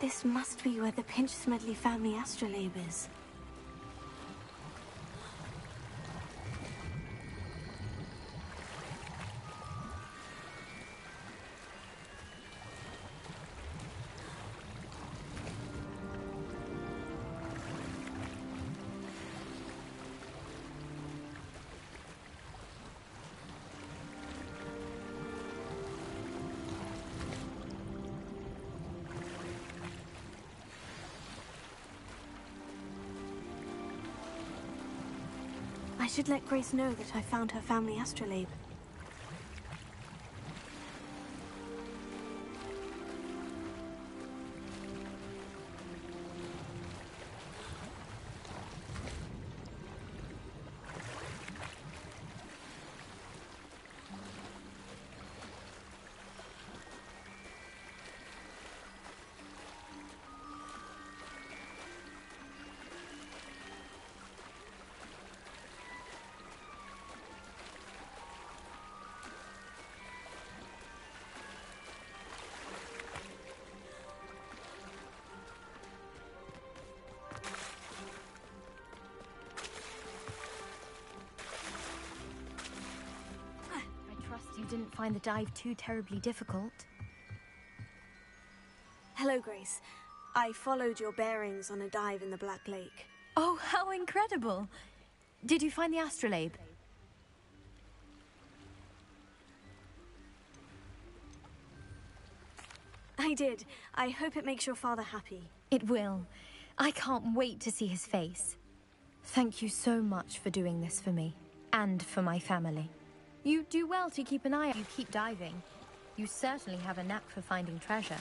This must be where the Pinch Smedley family astrolabe is. I should let Grace know that I found her family astrolabe. You didn't find the dive too terribly difficult. Hello, Grace. I followed your bearings on a dive in the Black Lake. Oh, how incredible! Did you find the astrolabe? I did. I hope it makes your father happy. It will. I can't wait to see his face. Thank you so much for doing this for me, and for my family. You do well to keep an eye on you keep diving. You certainly have a knack for finding treasure.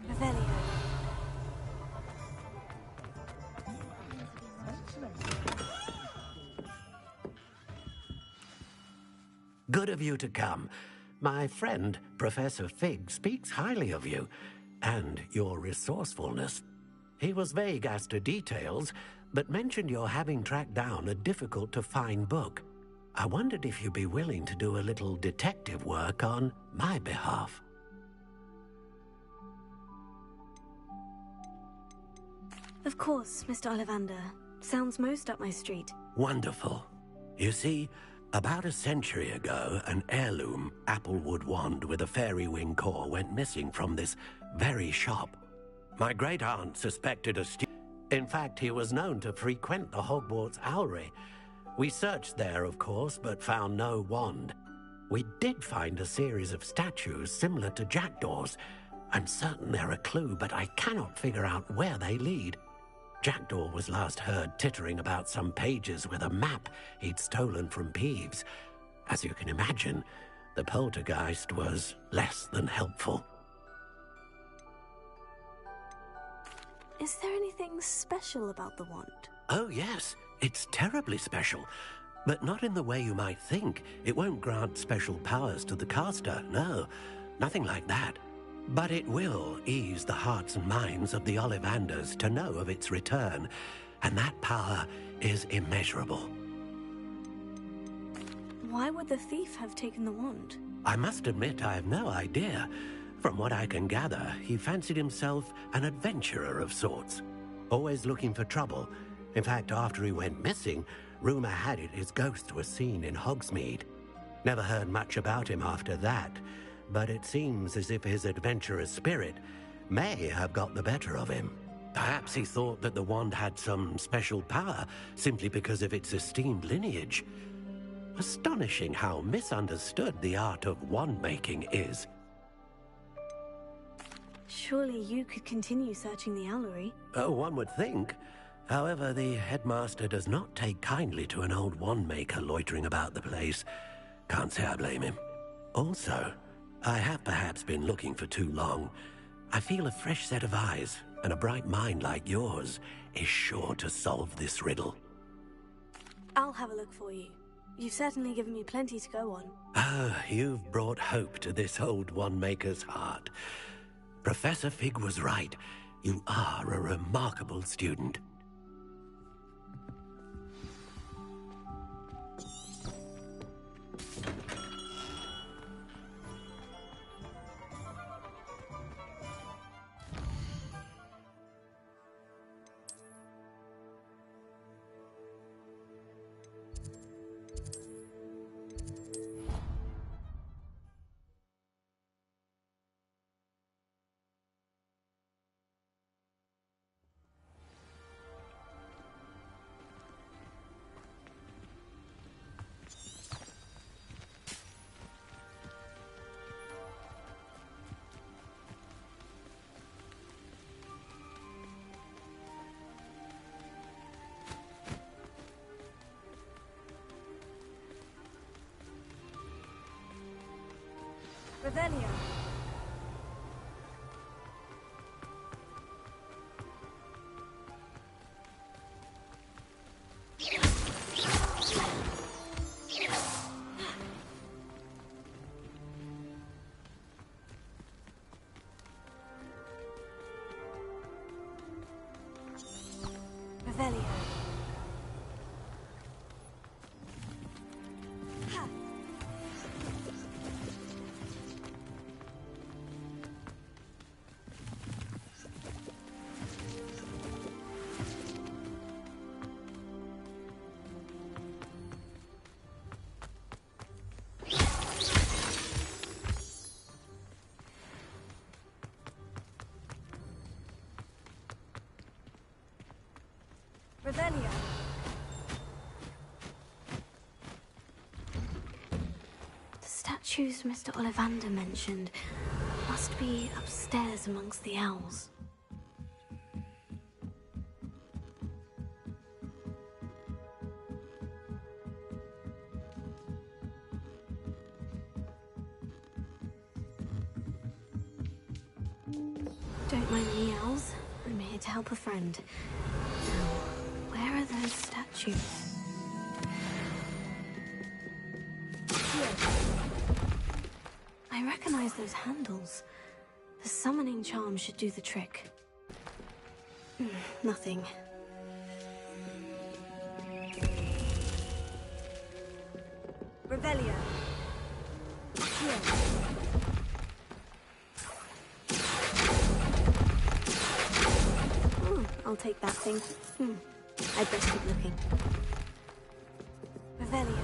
Revelio. Good of you to come. My friend, Professor Fig, speaks highly of you, and your resourcefulness. He was vague as to details, but mentioned your having tracked down a difficult-to-find book. I wondered if you'd be willing to do a little detective work on my behalf. Of course, Mr. Ollivander. Sounds most up my street. Wonderful. You see, about a century ago, an heirloom applewood wand with a fairy wing core went missing from this very shop. My great-aunt suspected a In fact, he was known to frequent the Hogwarts Owlry. We searched there, of course, but found no wand. We did find a series of statues similar to jackdaws. I'm certain they're a clue, but I cannot figure out where they lead. Jackdaw was last heard tittering about some pages with a map he'd stolen from Peeves. As you can imagine, the poltergeist was less than helpful. Is there anything special about the wand? Oh, yes. It's terribly special. But not in the way you might think. It won't grant special powers to the caster, no. Nothing like that. But it will ease the hearts and minds of the Ollivanders to know of its return, and that power is immeasurable. Why would the thief have taken the wand? I must admit I have no idea. From what I can gather, he fancied himself an adventurer of sorts, always looking for trouble. In fact, after he went missing, rumor had it his ghost was seen in Hogsmeade. Never heard much about him after that, but it seems as if his adventurous spirit may have got the better of him. Perhaps he thought that the wand had some special power simply because of its esteemed lineage. Astonishing how misunderstood the art of wand-making is. Surely you could continue searching the owlery. Oh, one would think. However, the headmaster does not take kindly to an old wand-maker loitering about the place. Can't say I blame him. Also, I have perhaps been looking for too long. I feel a fresh set of eyes, and a bright mind like yours is sure to solve this riddle. I'll have a look for you. You've certainly given me plenty to go on. Ah, you've brought hope to this old wand-maker's heart. Professor Fig was right. You are a remarkable student. Revelio. Revelio. Revelio. The statues Mr. Ollivander mentioned must be upstairs amongst the owls. Don't mind me, owls. I'm here to help a friend. Now, where are those statues? Here. I recognize those handles. The summoning charm should do the trick. Nothing. Revelio. Here. I'll take that thing. I'd best keep looking. Revelio.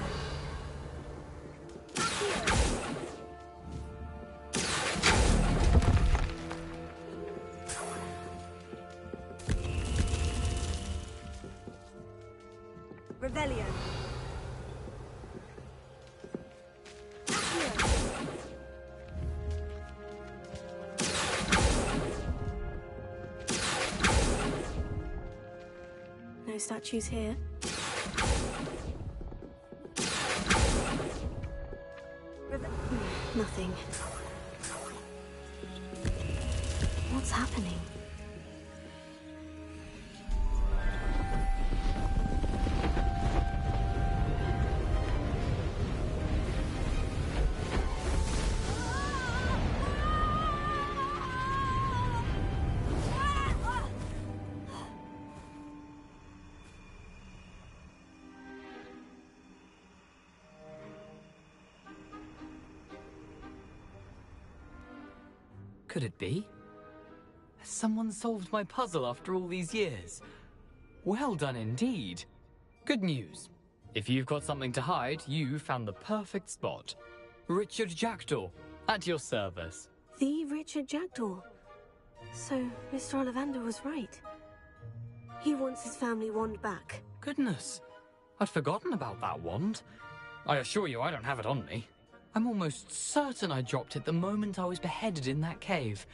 Revelio. No statues here. Nothing. What's happening? could it be? Has someone solved my puzzle after all these years? Well done indeed. Good news. If you've got something to hide, you found the perfect spot. Richard Jackdaw, at your service. The Richard Jackdaw. So, Mr. Ollivander was right. He wants his family wand back. Goodness, I'd forgotten about that wand. I assure you I don't have it on me. I'm almost certain I dropped it the moment I was beheaded in that cave.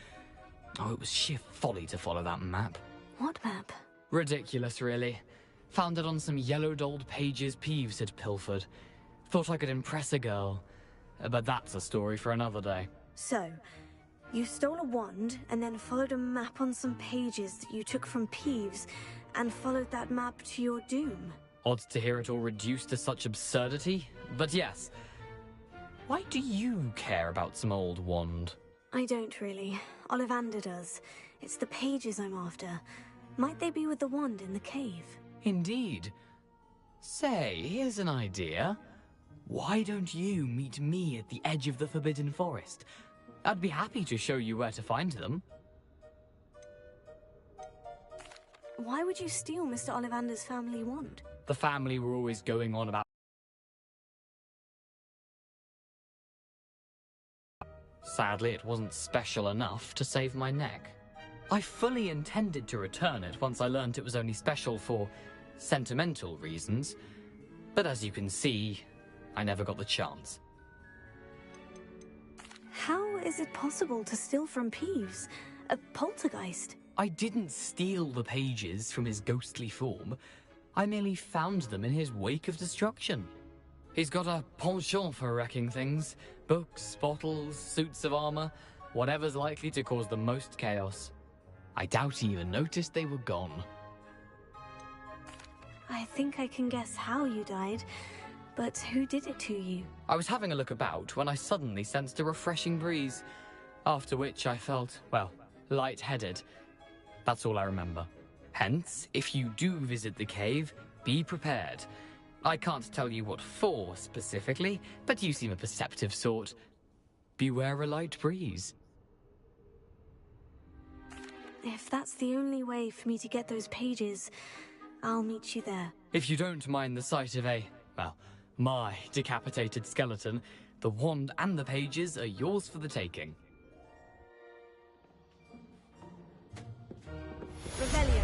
Oh, it was sheer folly to follow that map. What map? Ridiculous, really. Found it on some yellowed old pages Peeves had pilfered. Thought I could impress a girl. But that's a story for another day. So, you stole a wand and then followed a map on some pages that you took from Peeves and followed that map to your doom. Odd to hear it all reduced to such absurdity, but yes. Why do you care about some old wand? I don't really. Ollivander does. It's the pages I'm after. Might they be with the wand in the cave? Indeed. Say, here's an idea. Why don't you meet me at the edge of the Forbidden Forest? I'd be happy to show you where to find them. Why would you steal Mr. Ollivander's family wand? The family were always going on about... Sadly, it wasn't special enough to save my neck. I fully intended to return it once I learned it was only special for sentimental reasons, but as you can see, I never got the chance. How is it possible to steal from Peeves? A poltergeist? I didn't steal the pages from his ghostly form. I merely found them in his wake of destruction. He's got a penchant for wrecking things. Books, bottles, suits of armor, whatever's likely to cause the most chaos. I doubt he even noticed they were gone. I think I can guess how you died, but who did it to you? I was having a look about when I suddenly sensed a refreshing breeze, after which I felt, well, lightheaded. That's all I remember. Hence, if you do visit the cave, be prepared. I can't tell you what for specifically, but you seem a perceptive sort. Beware a light breeze. If that's the only way for me to get those pages, I'll meet you there. If you don't mind the sight of my decapitated skeleton, the wand and the pages are yours for the taking. Revelio.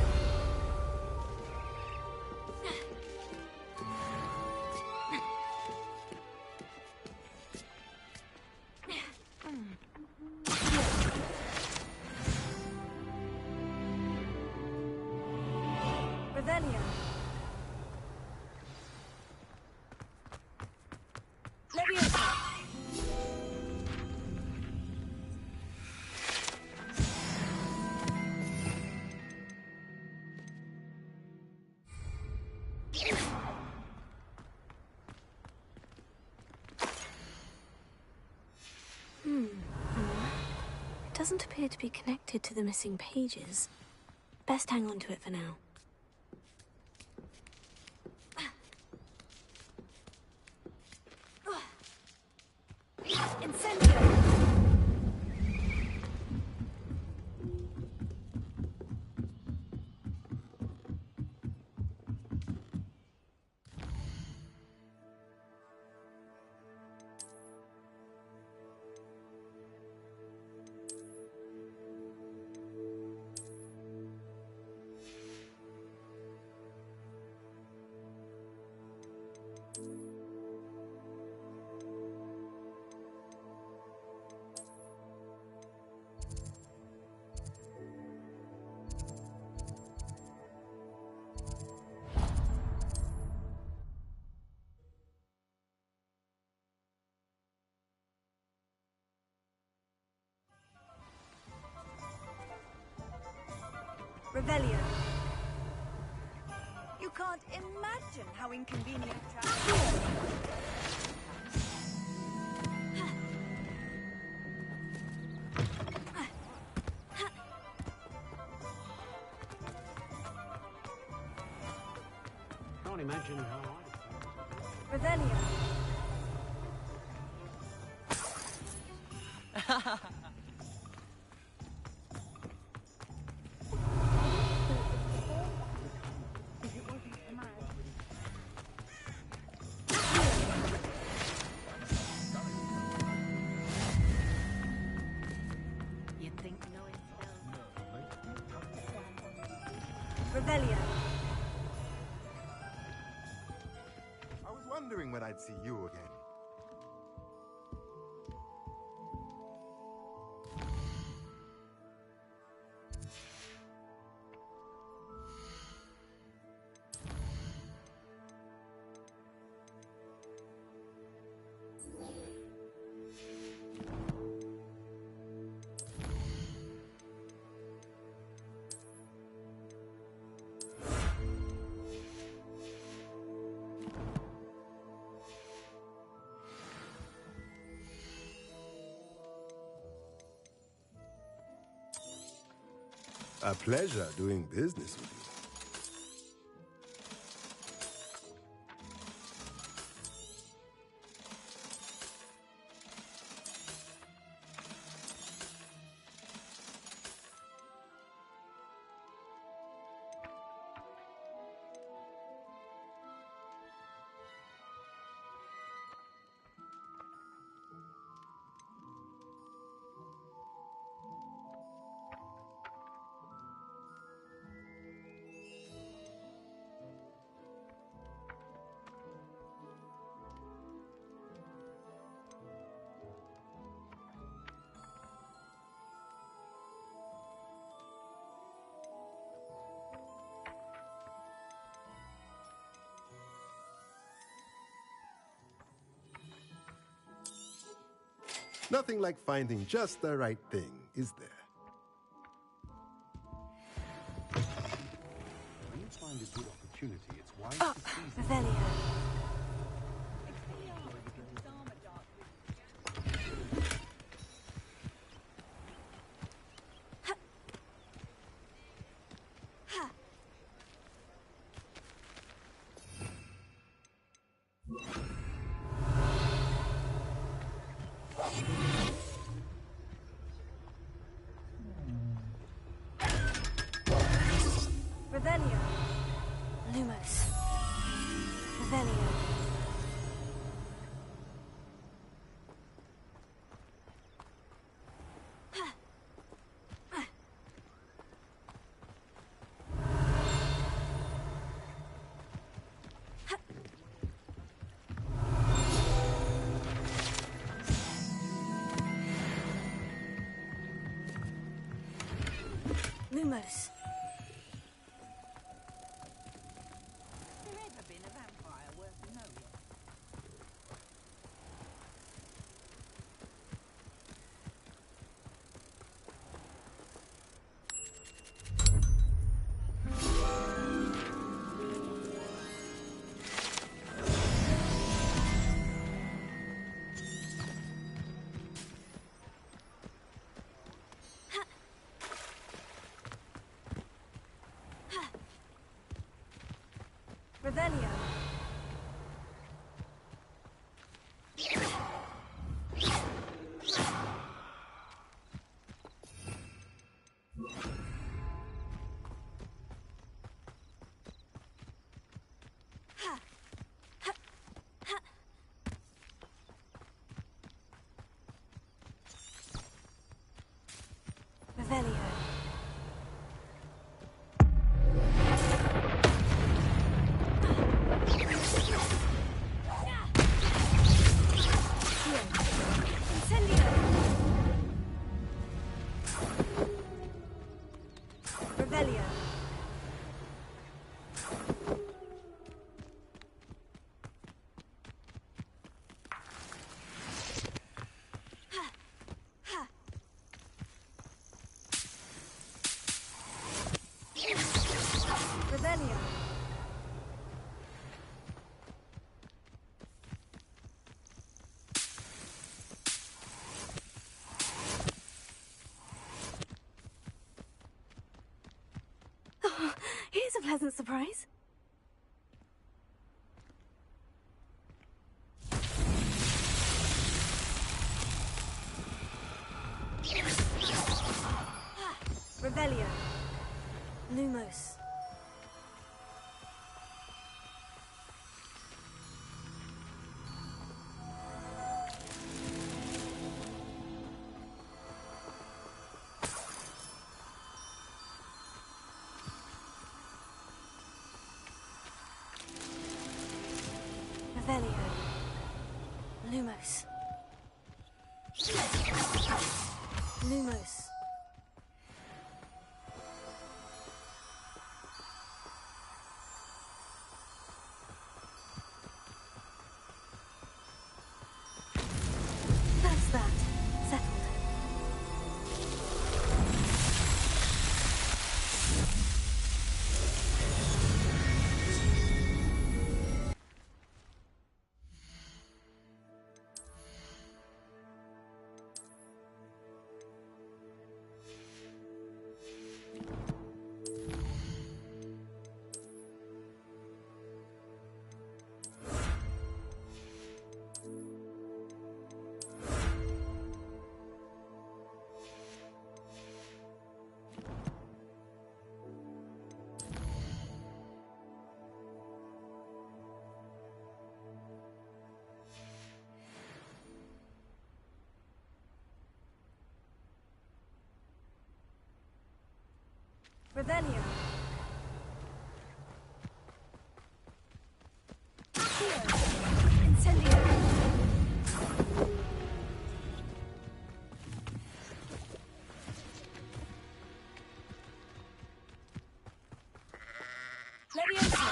Revelio. Leviosa. It doesn't appear to be connected to the missing pages. Best hang on to it for now. Incendio! Revelio. You can't imagine how inconvenient travel. Can't imagine how Revelio. Revelio. I was wondering when I'd see you again. A pleasure doing business with you. Nothing like finding just the right thing, is there? When you find a good opportunity, it's wise Oh, to seize it. Revelio. Revelio. Lumos. Revelio. Lumos. There ever been a vampire worth knowing? Revelio. Revelio. Incendio. Revelio. Revelio. Oh, here's a pleasant surprise. Revelio. Lumos. Revelio. Lumos. Lumos. That's that. Settled. Revelio. Incendio. Leviosa.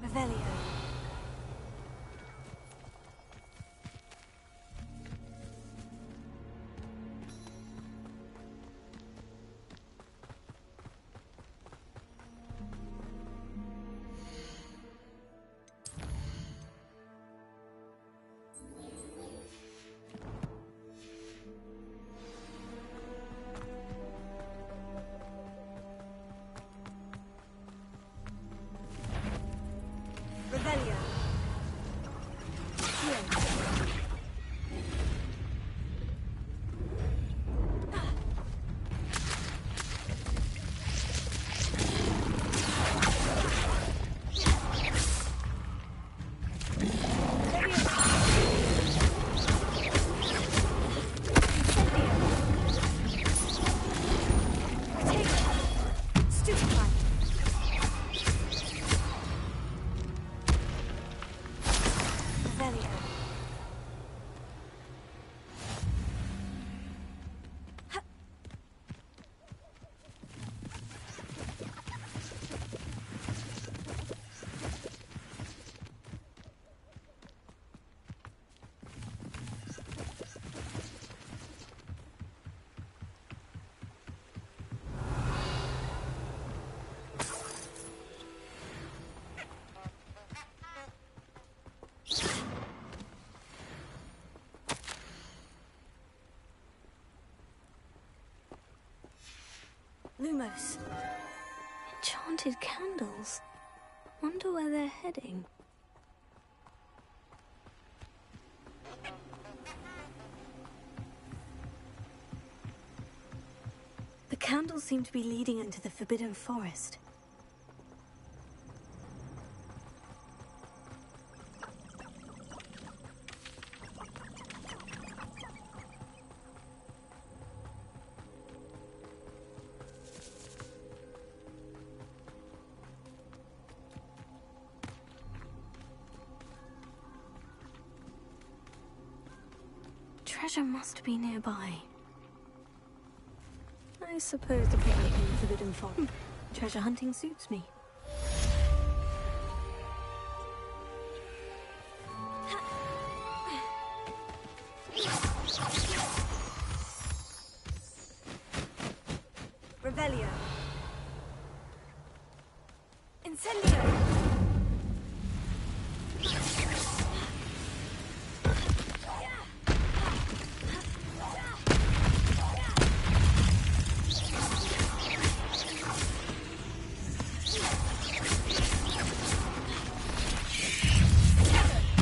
Revelio. Revelio. Stupefy. Revelio. Lumos. Enchanted candles. Wonder where they're heading. The candles seem to be leading into the Forbidden Forest. Treasure must be nearby. I suppose the picnic in the Forbidden Forest. Treasure hunting suits me. Revelio. Incendio.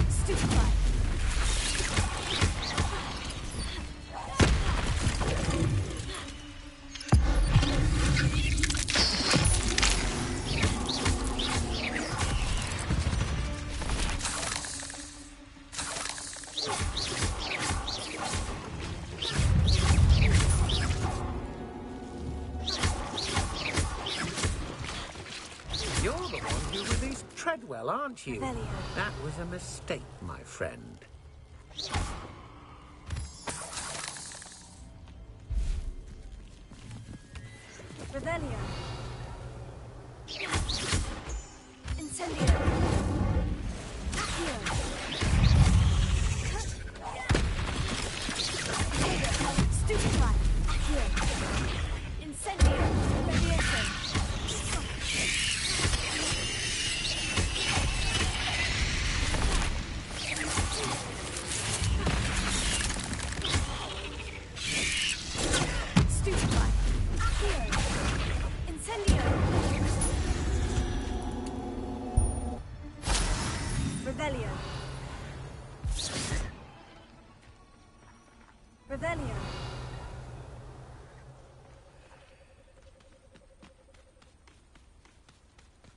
Stupefy. well, aren't you? Revelio. That was a mistake, my friend. Revelio. Incendio. Accio. Stupefy. Accio. Incendio. Radiation. Stupefy. Accio. Incendio. Revelio. Revelio.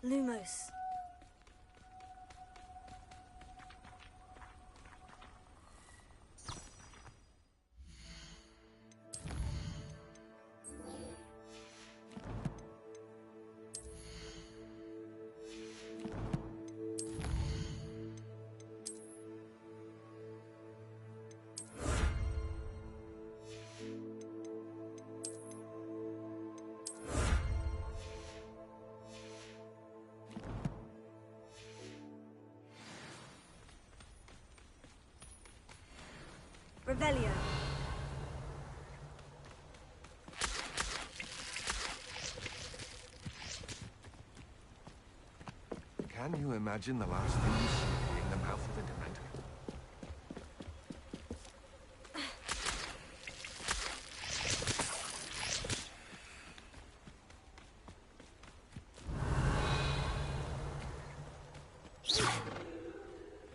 Lumos. Revelio. Can you imagine the last thing you see in the mouth of a Dementor?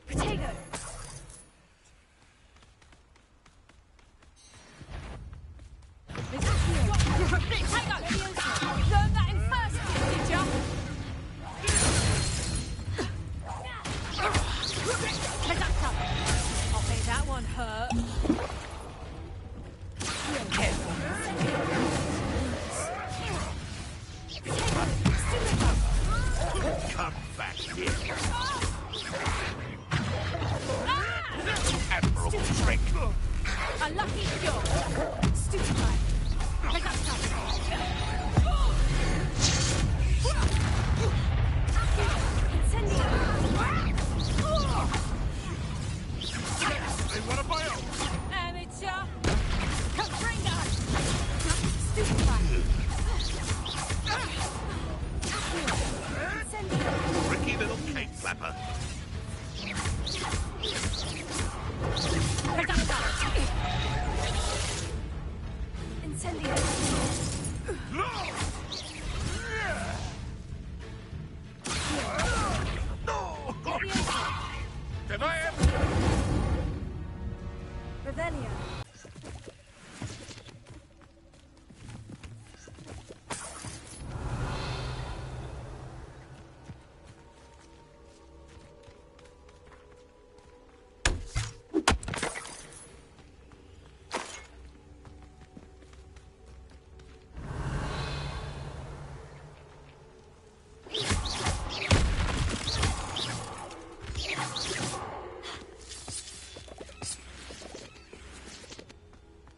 Protego. Learn that in first, did ya? I'll make that one hurt. Come back here. Admirable trick. A lucky cure. Stupefy. They want a bio. Amateur. Confringo. Stupefy. Tricky little cake flapper. Incendio. Deny it. Revelio.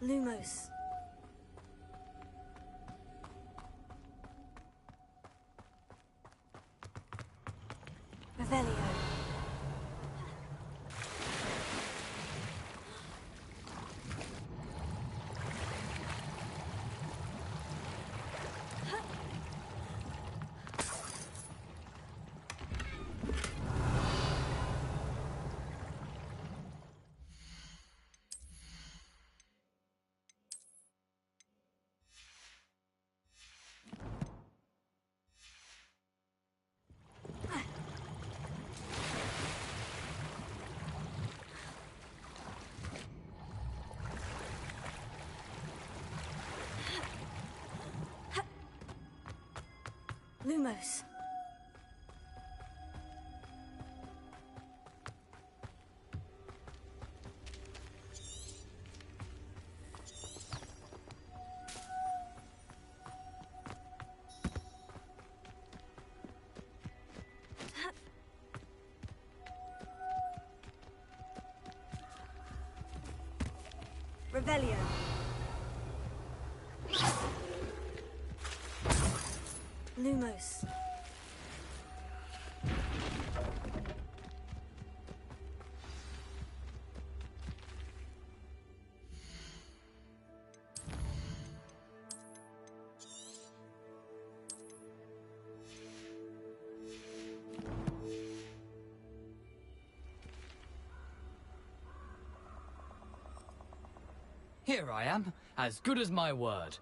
Lumos. Revelio. Lumos. Revelio. Lumos. Here I am, as good as my word.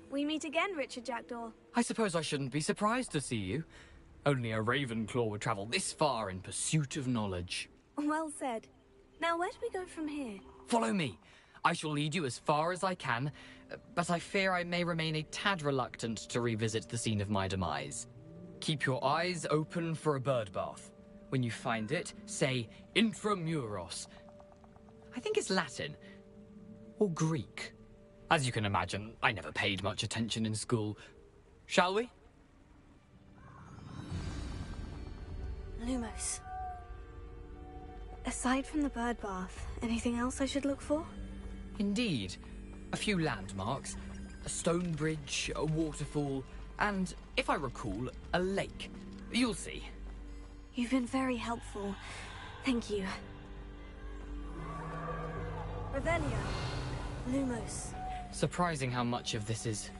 We meet again, Richard Jackdaw. I suppose I shouldn't be surprised to see you. Only a Ravenclaw would travel this far in pursuit of knowledge. Well said. Now, where do we go from here? Follow me. I shall lead you as far as I can, but I fear I may remain a tad reluctant to revisit the scene of my demise. Keep your eyes open for a bird bath. When you find it, say Intramuros. I think it's Latin. Or Greek. As you can imagine, I never paid much attention in school. Shall we? Lumos. Aside from the bird bath, anything else I should look for? Indeed. A few landmarks. A stone bridge, a waterfall, and, if I recall, a lake. You'll see. You've been very helpful. Thank you. Revelio. Lumos. Surprising how much of this is,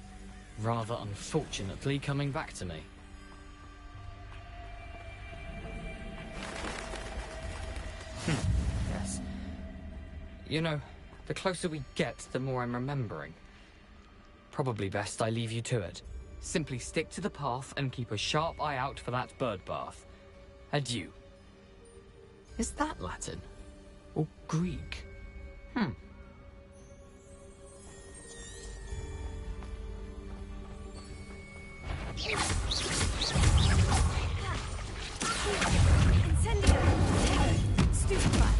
rather unfortunately, coming back to me. Yes. You know, the closer we get, the more I'm remembering. Probably best I leave you to it. Simply stick to the path and keep a sharp eye out for that bird bath. Adieu. Is that Latin? Or Greek? Incendio. Stupefy.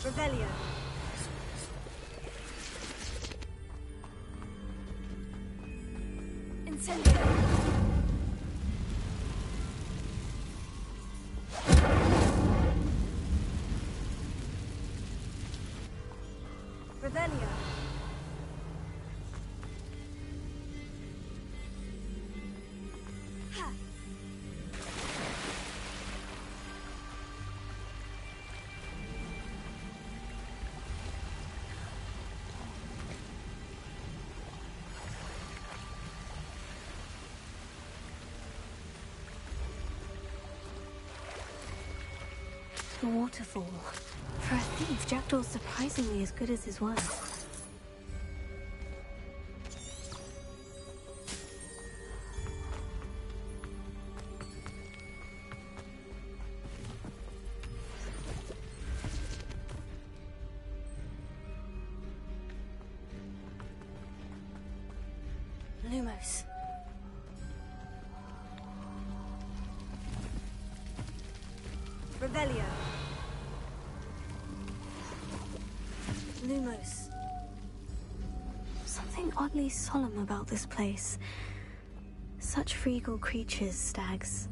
Revelio. Incendio. Revelio. Ha. The waterfall. For a thief, Jackdaw's surprisingly as good as his word. Lumos. Revelio. Lumos. Something oddly solemn about this place. Such regal creatures, stags.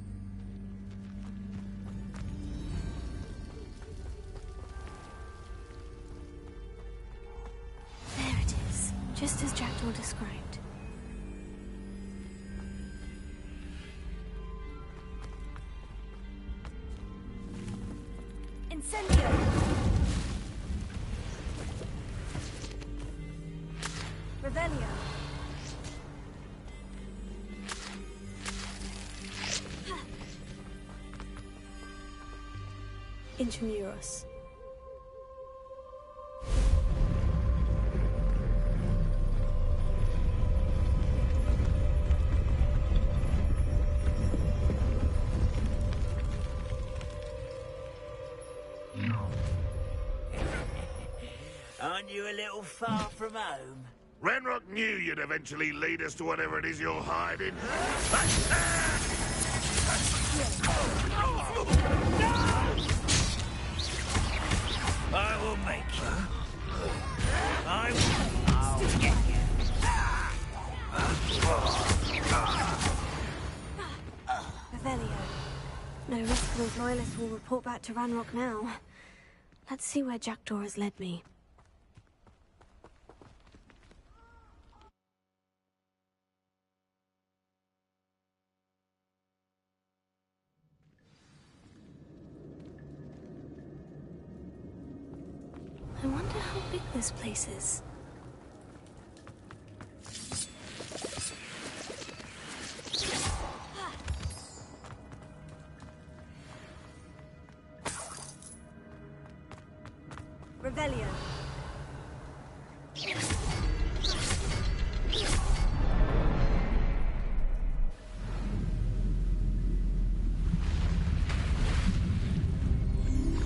There it is, just as Jackdaw described. Incendio. Revelio. Intramuros. Aren't you a little far from home? Ranrock knew you'd eventually lead us to whatever it is you're hiding. I will make you. I'll get you. Revelio. No risk those loyalists will report back to Ranrock now. Let's see where Jackdaw has led me. I wonder how big this place is. Revelio.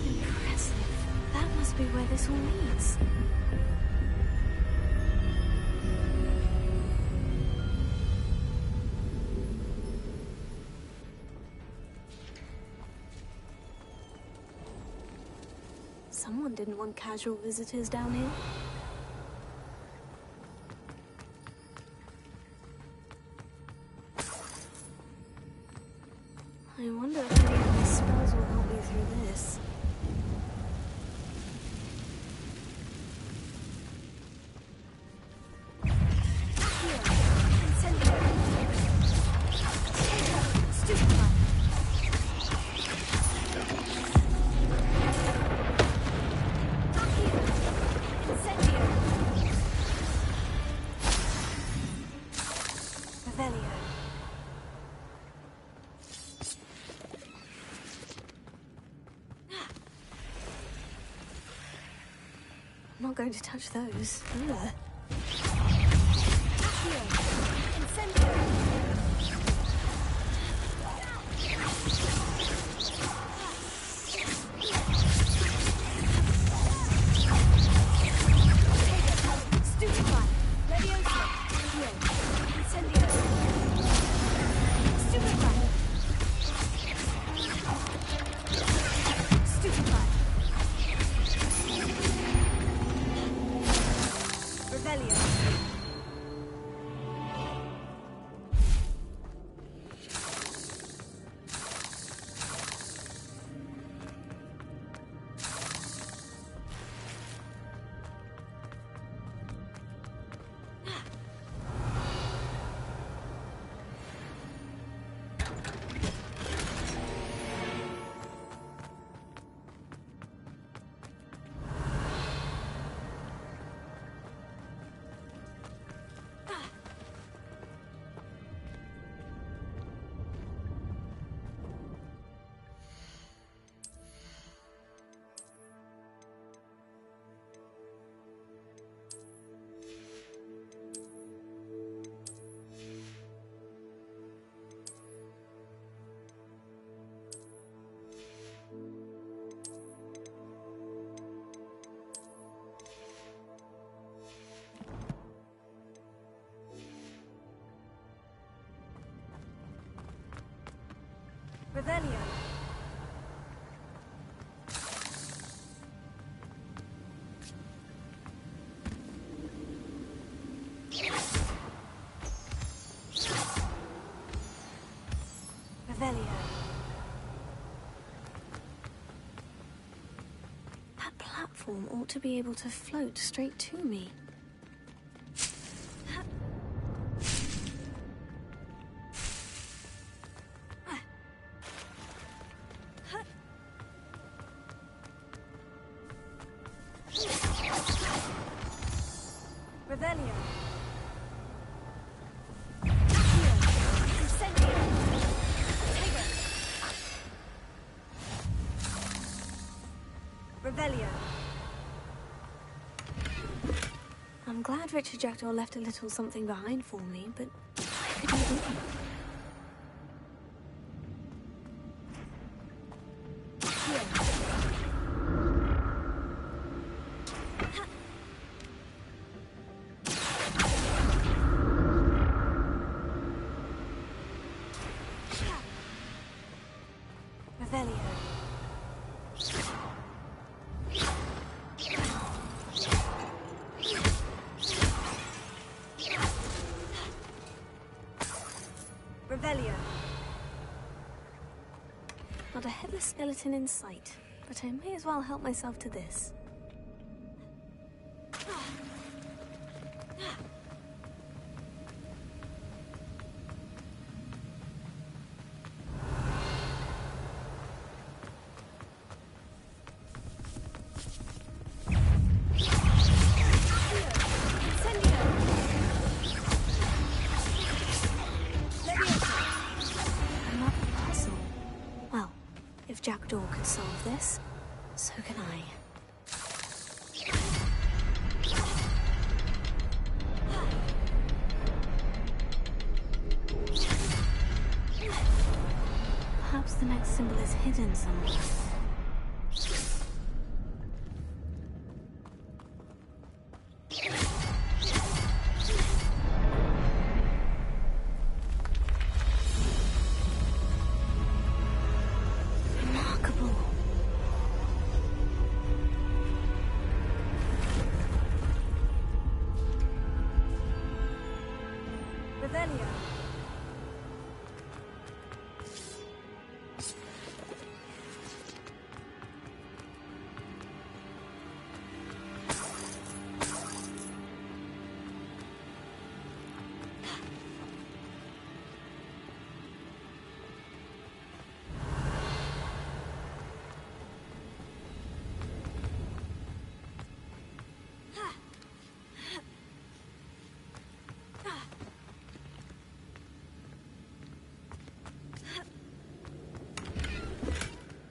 Impressive. That must be where this all leads. Someone didn't want casual visitors down here. I wonder if any of these spells will help me through this. I'm not going to touch those. Ugh. Revelio. Revelio. That platform ought to be able to float straight to me. Revelio. Revelio. I'm glad Richard Jackdaw left a little something behind for me, but where could he be? headless skeleton in sight, but I may as well help myself to this. Jackdaw could solve this, so can I. Perhaps the next symbol is hidden somewhere.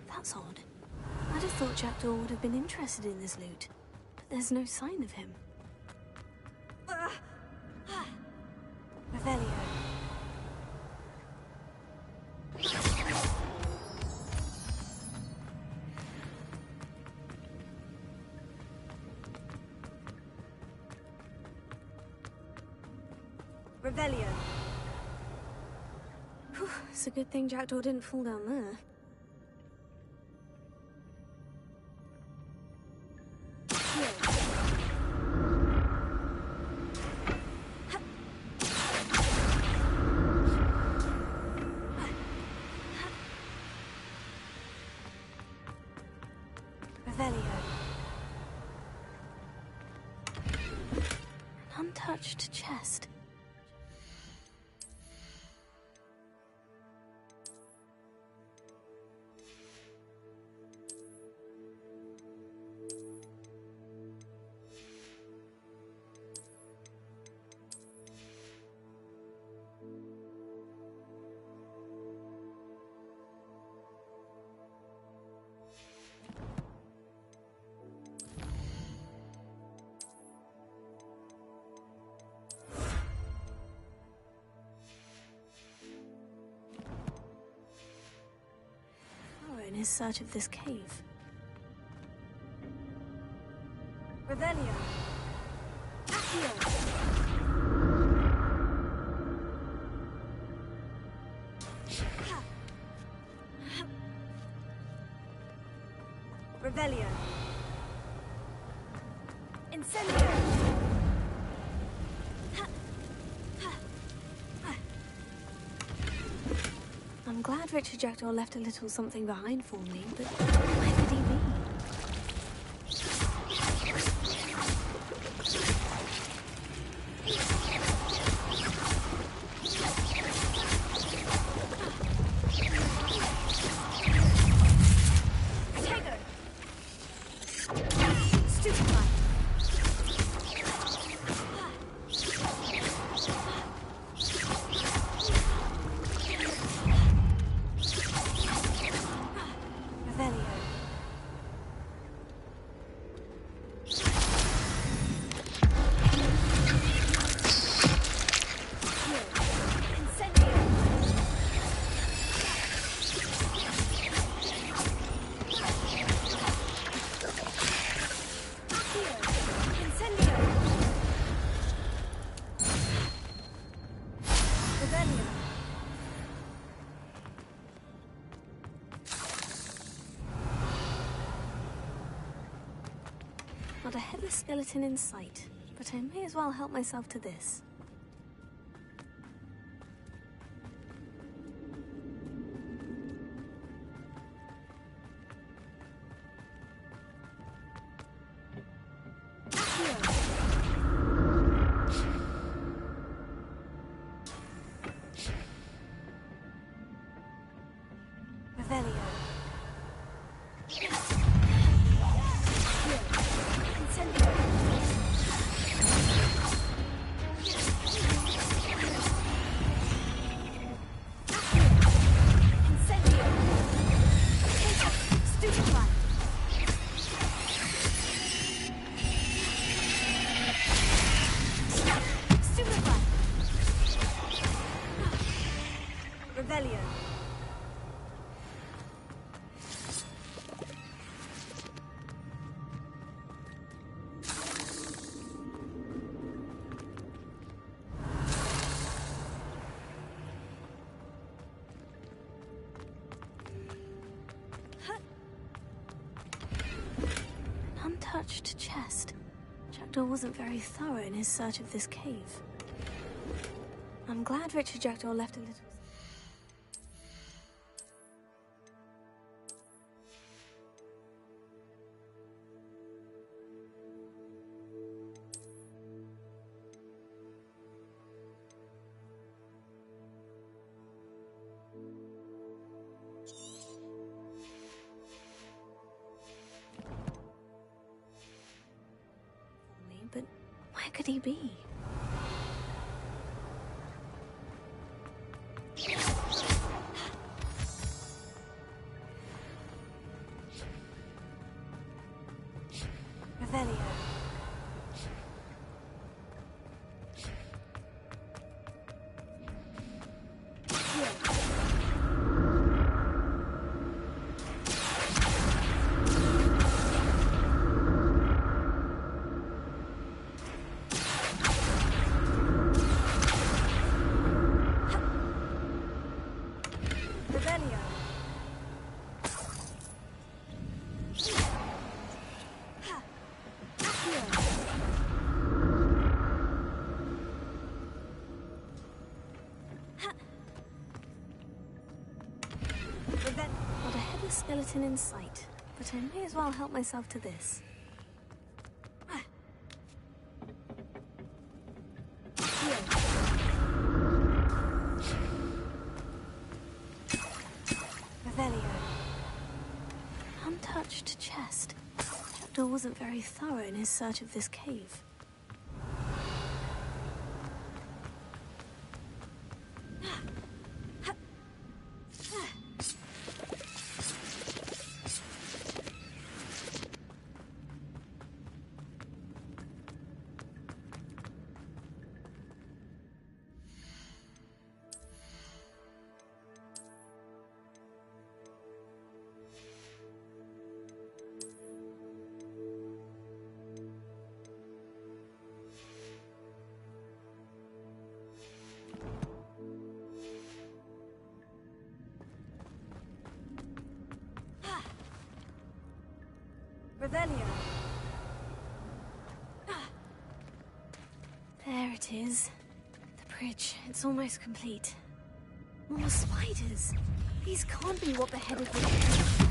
That's odd. I'd have thought Jackdaw would have been interested in this loot, but there's no sign of him. Revelio. Revelio. Whew, it's a good thing Jackdaw didn't fall down there. Untouched chest. In his search of this cave. Revelio. Accio. Revelio. Incendio. I'm glad Richard Jackdaw left a little something behind for me, but where could he be? Not a headless skeleton in sight, but I may as well help myself to this. Jackdaw wasn't very thorough in his search of this cave. I'm glad Richard Jackdaw left a little... But where could he be? Revelio. Not a headless skeleton in sight, but I may as well help myself to this. Revelio. Untouched chest. Jackdaw wasn't very thorough in his search of this cave. Revelio. There it is. The bridge. It's almost complete. More spiders. These can't be what beheaded the...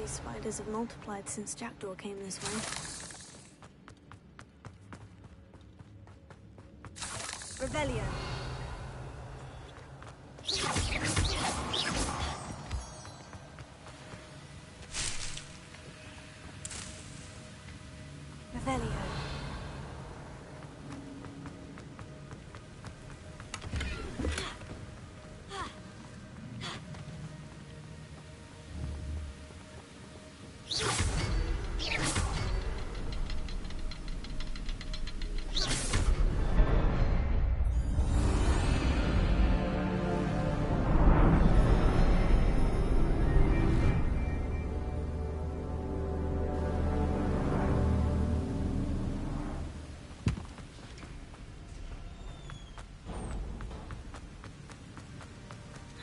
Spiders have multiplied since Jackdaw came this way. Revelio. Revelio.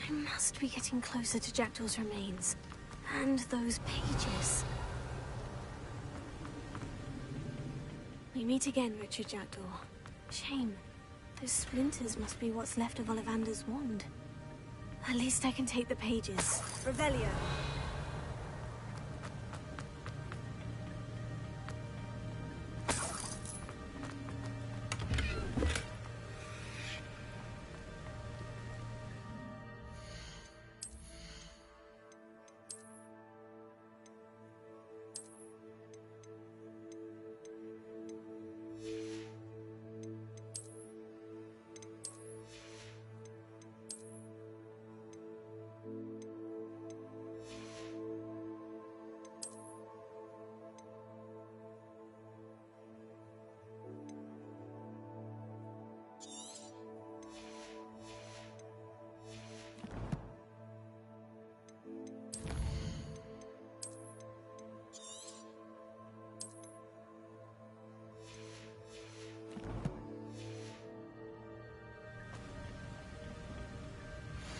I must be getting closer to Jackdaw's remains. And those pages. We meet again, Richard Jackdaw. Shame. Those splinters must be what's left of Ollivander's wand. At least I can take the pages. Revelio.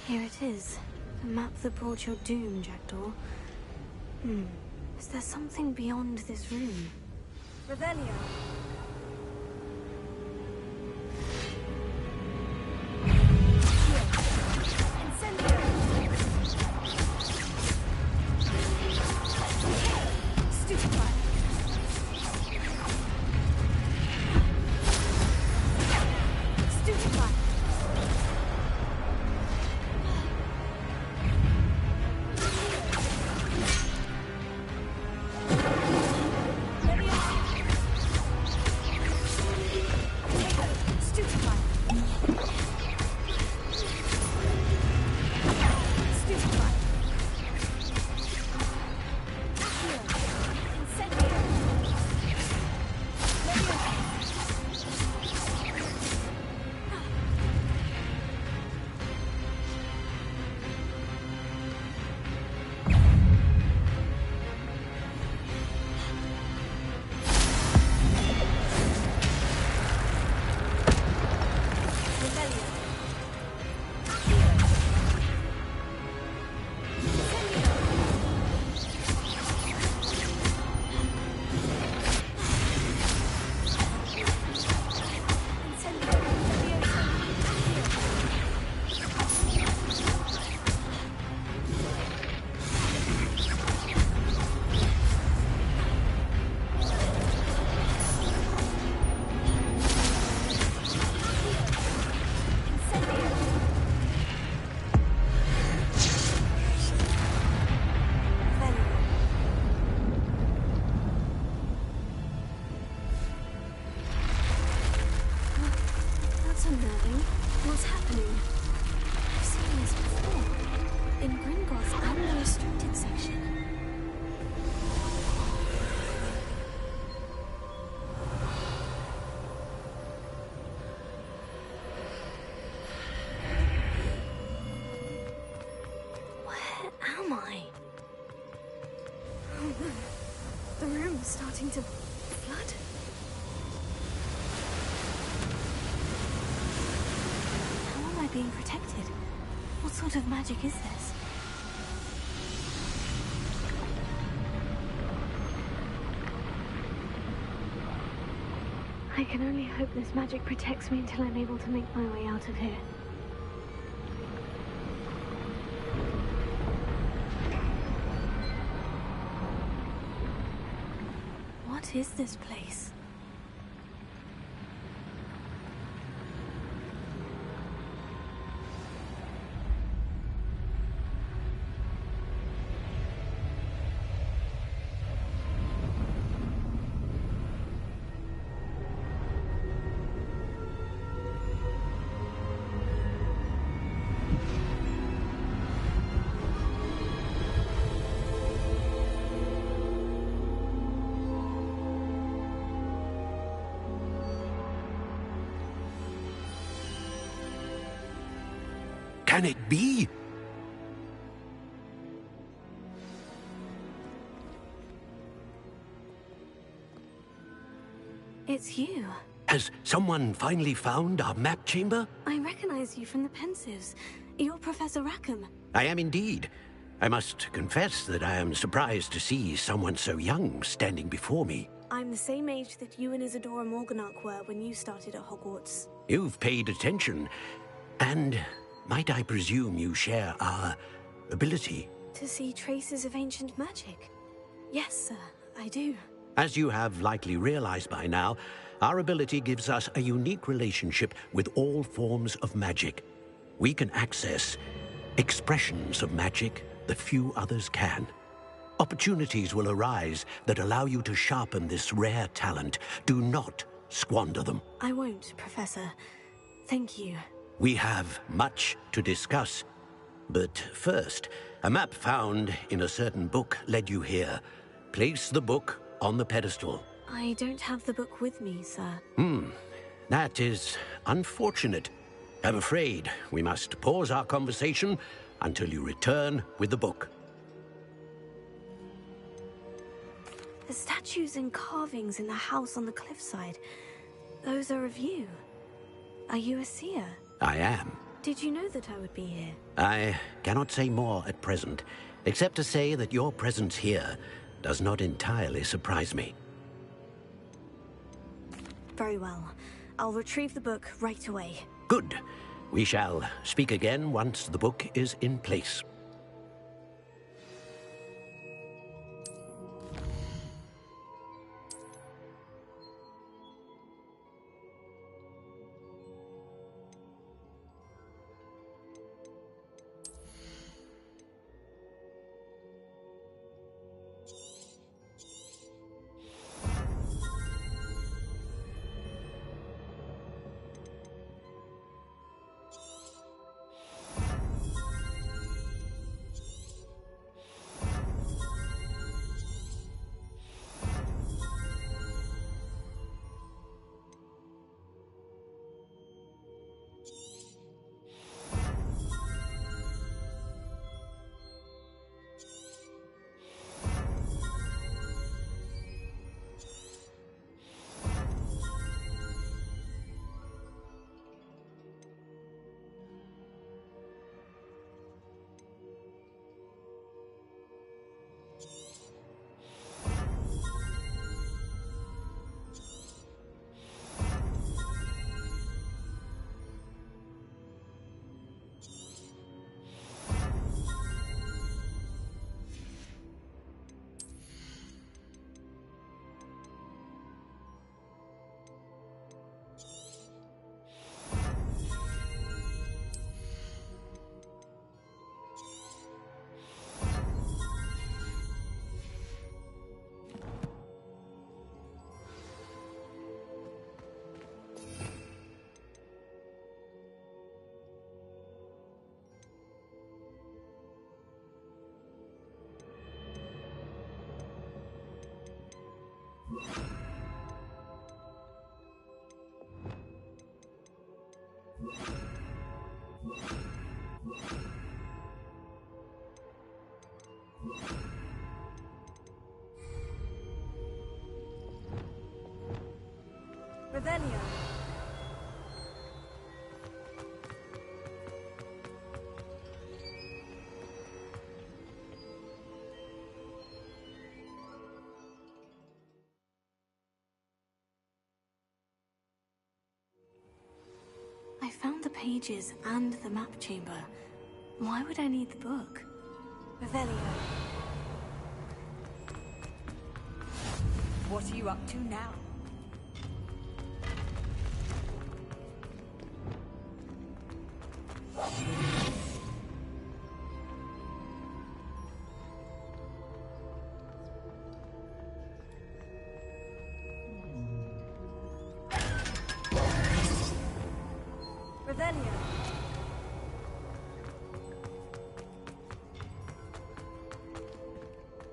Here it is. The map that brought your doom, Jackdaw. Is there something beyond this room? Revelio. What's happening? I've seen this before. In Gringotts and the restricted section. Where am I? Oh no. The room is starting to flood. Being protected? What sort of magic is this? I can only hope this magic protects me until I'm able to make my way out of here. What is this place? Can it be? It's you. Has someone finally found our map chamber? I recognize you from the Pensives. You're Professor Rackham. I am indeed. I must confess that I am surprised to see someone so young standing before me. I'm the same age that you and Isadora Morganach were when you started at Hogwarts. You've paid attention. And might I presume you share our ability? To see traces of ancient magic? Yes, sir, I do. As you have likely realized by now, our ability gives us a unique relationship with all forms of magic. We can access expressions of magic that few others can. Opportunities will arise that allow you to sharpen this rare talent. Do not squander them. I won't, Professor. Thank you. We have much to discuss. But first, a map found in a certain book led you here. Place the book on the pedestal. I don't have the book with me, sir. That is unfortunate. I'm afraid we must pause our conversation until you return with the book. The statues and carvings in the house on the cliffside, those are of you. Are you a seer? I am. Did you know that I would be here? I cannot say more at present, except to say that your presence here does not entirely surprise me. Very well. I'll retrieve the book right away. Good. We shall speak again once the book is in place. Revelio. I found the pages and the map chamber. Why would I need the book? Revelio. What are you up to now? Revelio.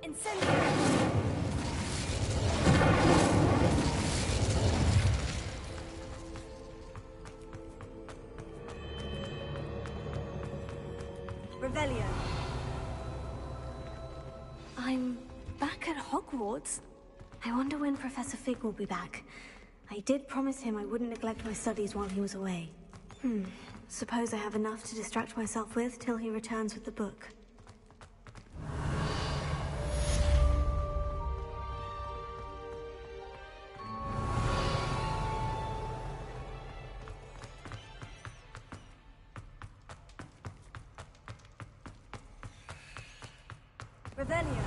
Incendio. Revelio. I'm back at Hogwarts. I wonder when Professor Fig will be back. I did promise him I wouldn't neglect my studies while he was away. Suppose I have enough to distract myself with till he returns with the book. Revelio.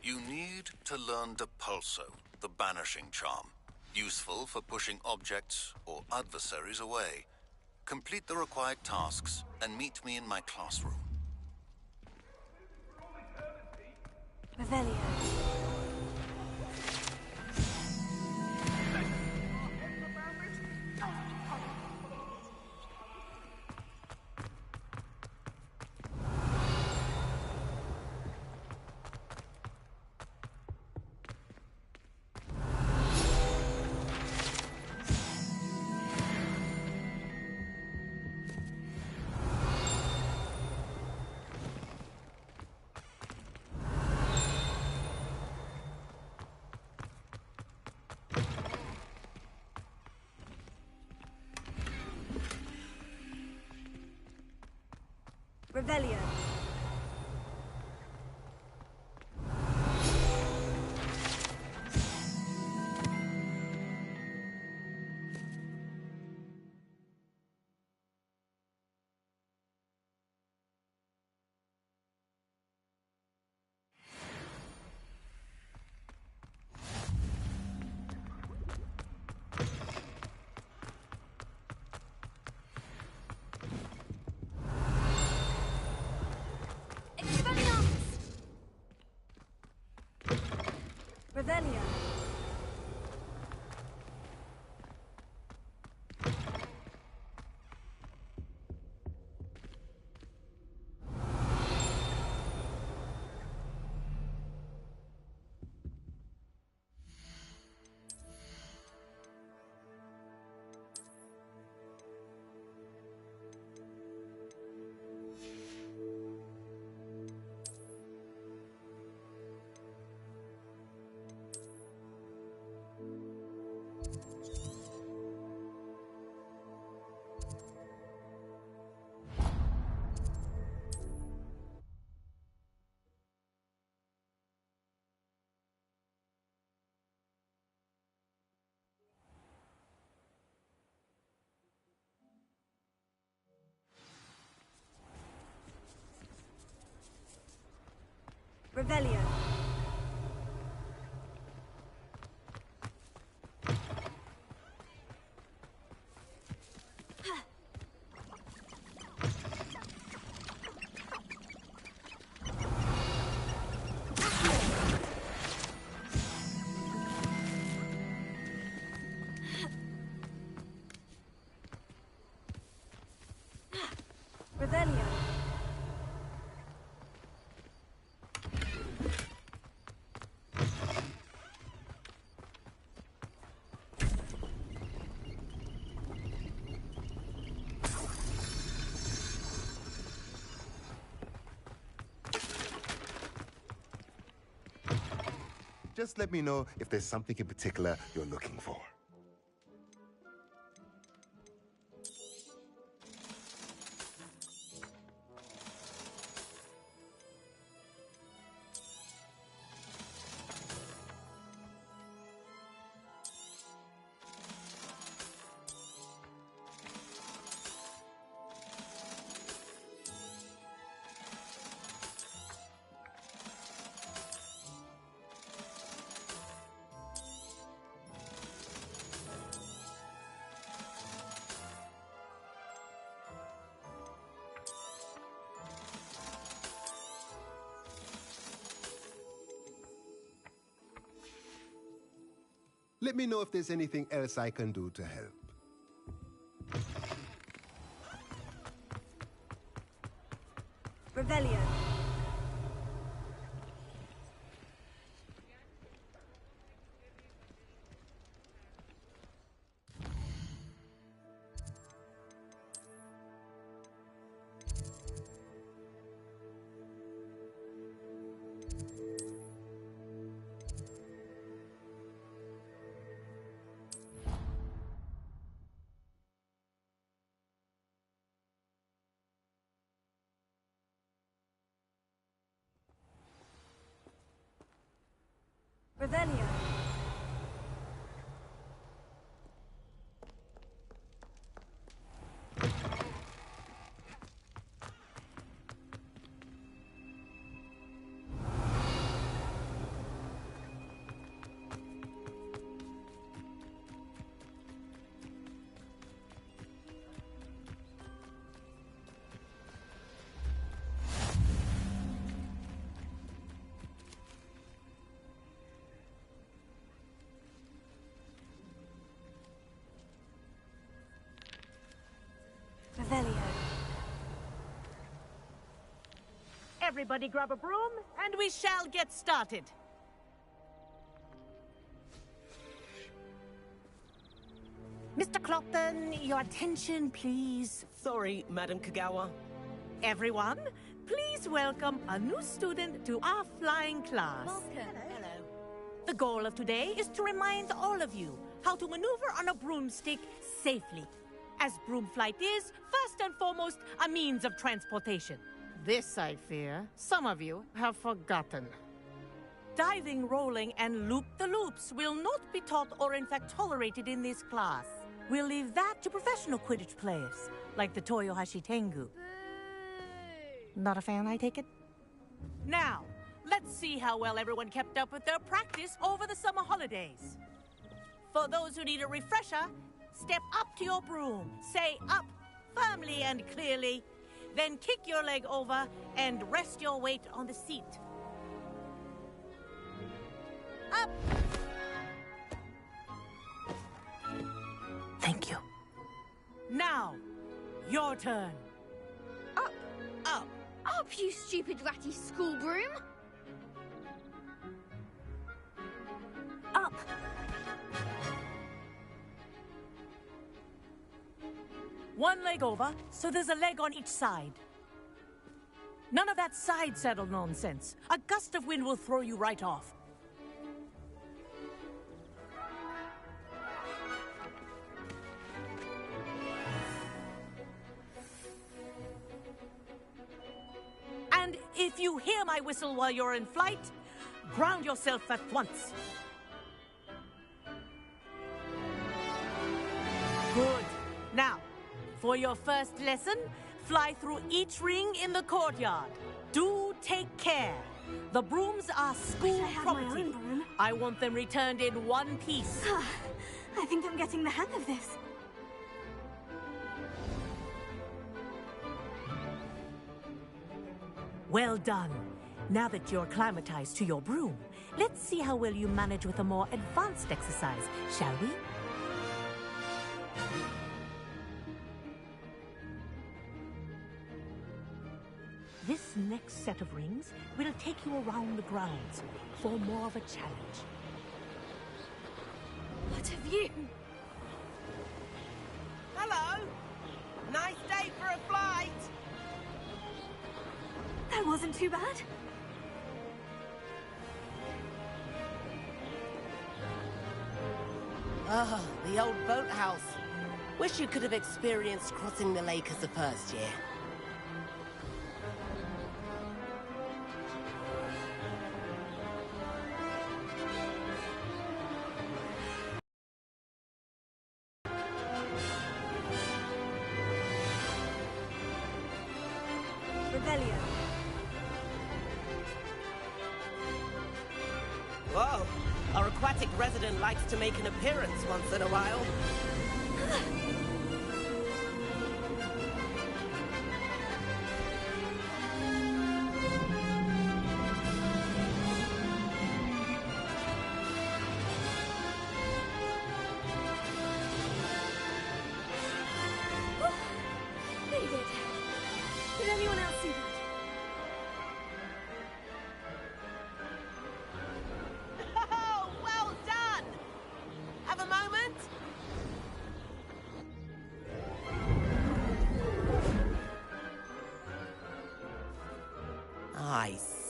You need to learn Depulso, the Banishing Charm. Useful for pushing objects or adversaries away. Complete the required tasks and meet me in my classroom. Revelio. Revelio. Revelio. Revelio. Revelio. Just let me know if there's something in particular you're looking for. Let me know if there's anything else I can do to help. Revelio. Revelio. Revelio. Everybody grab a broom, and we shall get started. Mr. Clopton, your attention, please. Sorry, Madam Kagawa. Everyone, please welcome a new student to our flying class. Welcome. Hello. The goal of today is to remind all of you how to maneuver on a broomstick safely, as broom flight is, first and foremost, a means of transportation. This, I fear, some of you have forgotten. Diving, rolling, and loop-the-loops will not be taught or in fact tolerated in this class. We'll leave that to professional Quidditch players, like the Toyohashi Tengu. Not a fan, I take it? Now, let's see how well everyone kept up with their practice over the summer holidays. For those who need a refresher, step up to your broom, say up firmly and clearly, then kick your leg over and rest your weight on the seat. Up! Thank you. Now, your turn. Up! Up! Up, you stupid ratty school broom! Up! One leg over, so there's a leg on each side. None of that side saddle nonsense. A gust of wind will throw you right off. And if you hear my whistle while you're in flight, ground yourself at once. Good. Now, for your first lesson, fly through each ring in the courtyard. Do take care. The brooms are school property. I want them returned in one piece. I think I'm getting the hang of this. Well done. Now that you're acclimatized to your broom, let's see how well you manage with a more advanced exercise, shall we? This next set of rings will take you around the grounds for more of a challenge. What have you? Hello! Nice day for a flight! That wasn't too bad. Ah, the old boathouse. Wish you could have experienced crossing the lake as the first year. Revelio. Whoa! Our aquatic resident likes to make an appearance once in a while.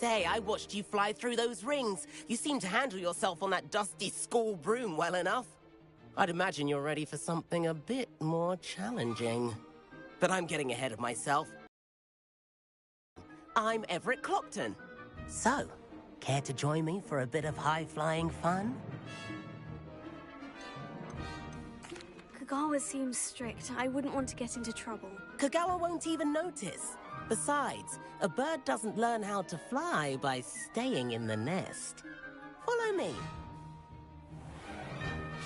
say, I watched you fly through those rings. You seem to handle yourself on that dusty school broom well enough. I'd imagine you're ready for something a bit more challenging. But I'm getting ahead of myself. I'm Everett Clopton. So, care to join me for a bit of high-flying fun? Kagawa seems strict. I wouldn't want to get into trouble. Kagawa won't even notice. Besides, a bird doesn't learn how to fly by staying in the nest. Follow me.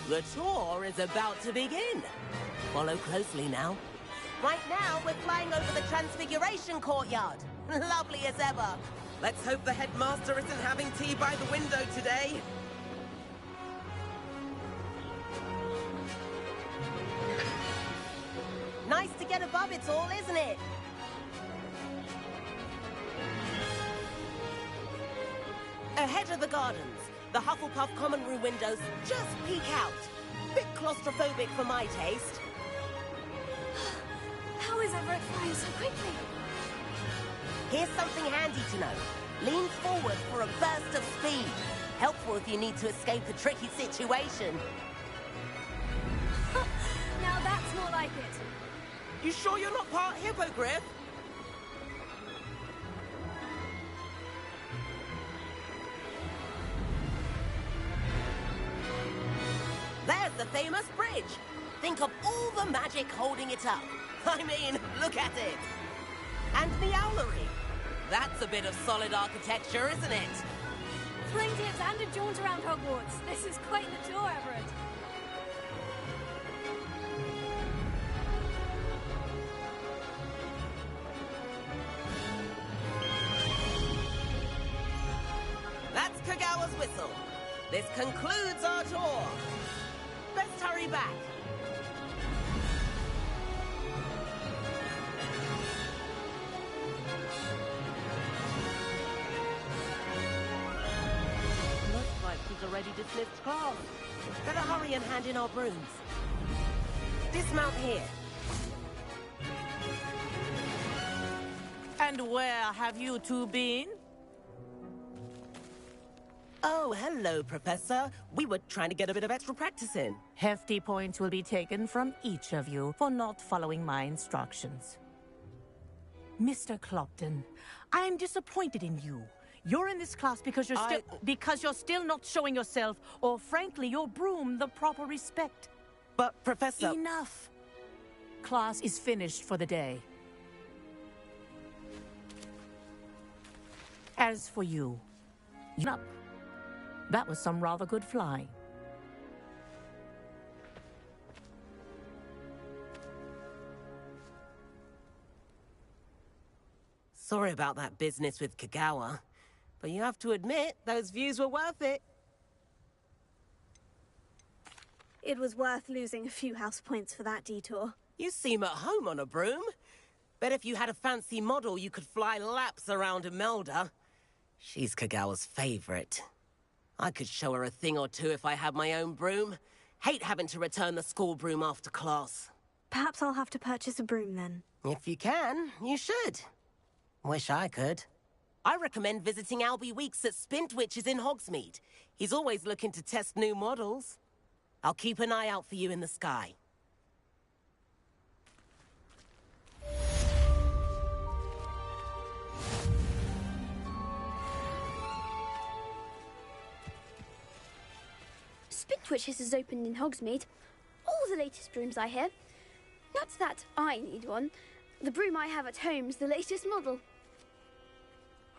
The tour is about to begin. Follow closely now. Right now, we're flying over the Transfiguration Courtyard. Lovely as ever. Let's hope the headmaster isn't having tea by the window today. Nice to get above it all, isn't it? Ahead of the gardens, the Hufflepuff common room windows just peek out. Bit claustrophobic for my taste. How is Everett flying so quickly? Here's something handy to know. Lean forward for a burst of speed. Helpful if you need to escape a tricky situation. Now that's more like it. You sure you're not part hippogriff? There's the famous bridge. Think of all the magic holding it up. I mean, look at it. And the owlery. That's a bit of solid architecture, isn't it? Fling tips and a jaunt around Hogwarts. This is quite the tour, Everett. That's Kagawa's whistle. This concludes our tour. Best hurry back. Looks like he's already dismissed class. Better hurry and hand in our brooms. Dismount here. And where have you two been? Oh, hello, Professor. We were trying to get a bit of extra practice in. Hefty points will be taken from each of you for not following my instructions. Mr. Clopton, I'm disappointed in you. You're in this class because you're still not showing yourself, or frankly, your broom the proper respect. But, Professor... Enough. Class is finished for the day. As for you, up. That was some rather good flying. Sorry about that business with Kagawa, but you have to admit, those views were worth it. It was worth losing a few house points for that detour. You seem at home on a broom. Bet if you had a fancy model, you could fly laps around Imelda. She's Kagawa's favorite. I could show her a thing or two if I had my own broom. Hate having to return the school broom after class. Perhaps I'll have to purchase a broom then. If you can, you should. Wish I could. I recommend visiting Albie Weeks at Spintwitches in Hogsmeade. He's always looking to test new models. I'll keep an eye out for you in the sky. Spintwitches is opened in Hogsmeade. All the latest brooms, I hear. Not that I need one. The broom I have at home's the latest model.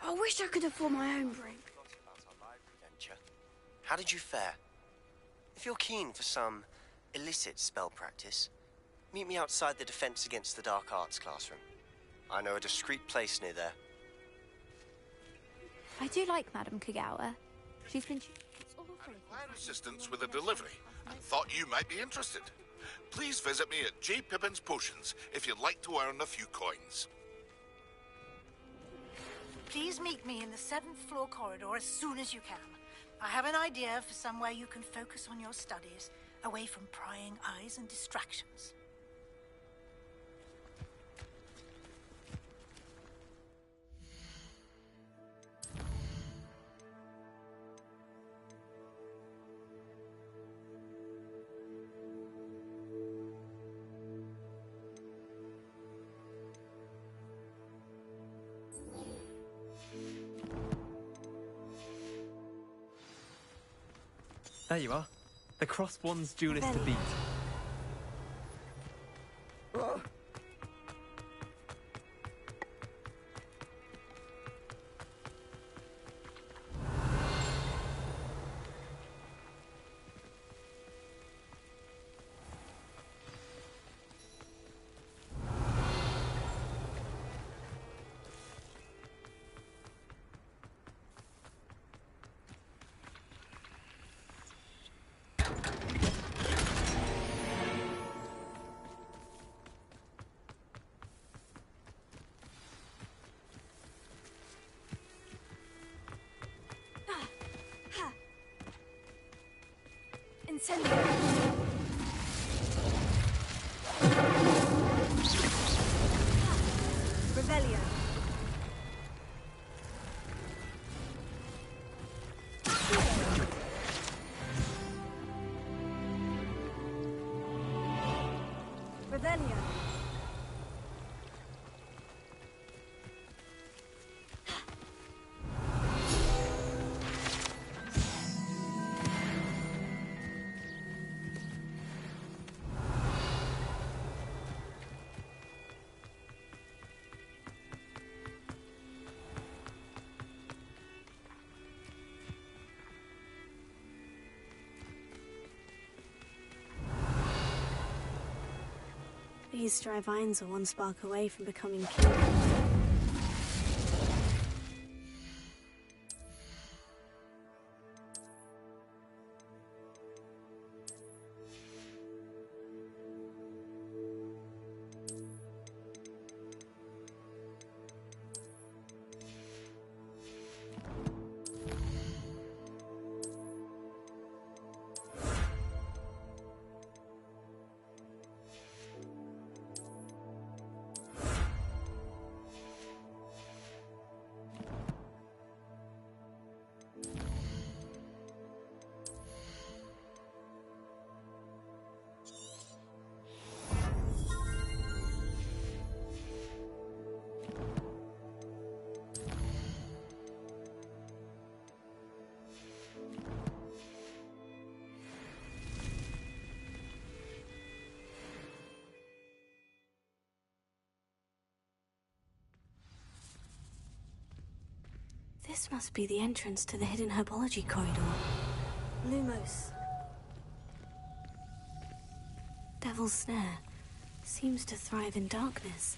I wish I could afford my own broom. How did you fare? If you're keen for some illicit spell practice, meet me outside the Defense Against the Dark Arts classroom. I know a discreet place near there. I do like Madame Kagawa. She's been... Require assistance with a delivery and thought you might be interested. Please visit me at J. Pippin's Potions if you'd like to earn a few coins. Please meet me in the 7th floor corridor as soon as you can. I have an idea for somewhere you can focus on your studies, away from prying eyes and distractions. There you are. The crossed one's duelist to beat. Incendio. Revelio. Revelio. These Strivines are one spark away from becoming king. This must be the entrance to the hidden herbology corridor. Lumos. Devil's Snare seems to thrive in darkness.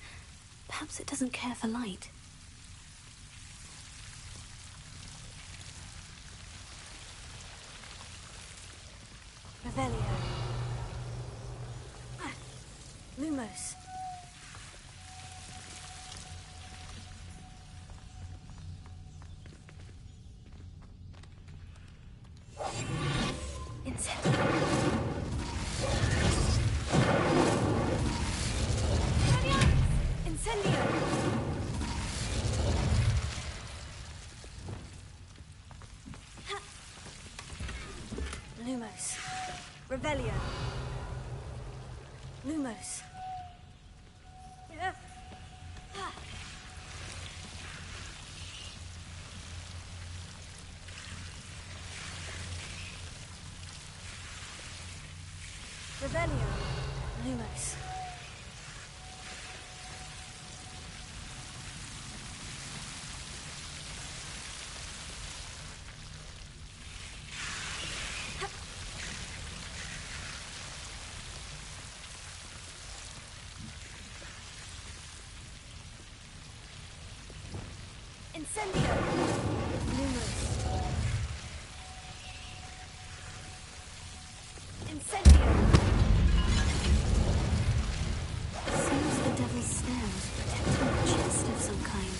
Perhaps it doesn't care for light. Revelio. Ah, Lumos. Lumos. Revelio. Lumos. Yeah. Ah. Revelio. Lumos. Incendio! Lumos. Incendio! Seems the Devil's Snare was protecting a chest of some kind.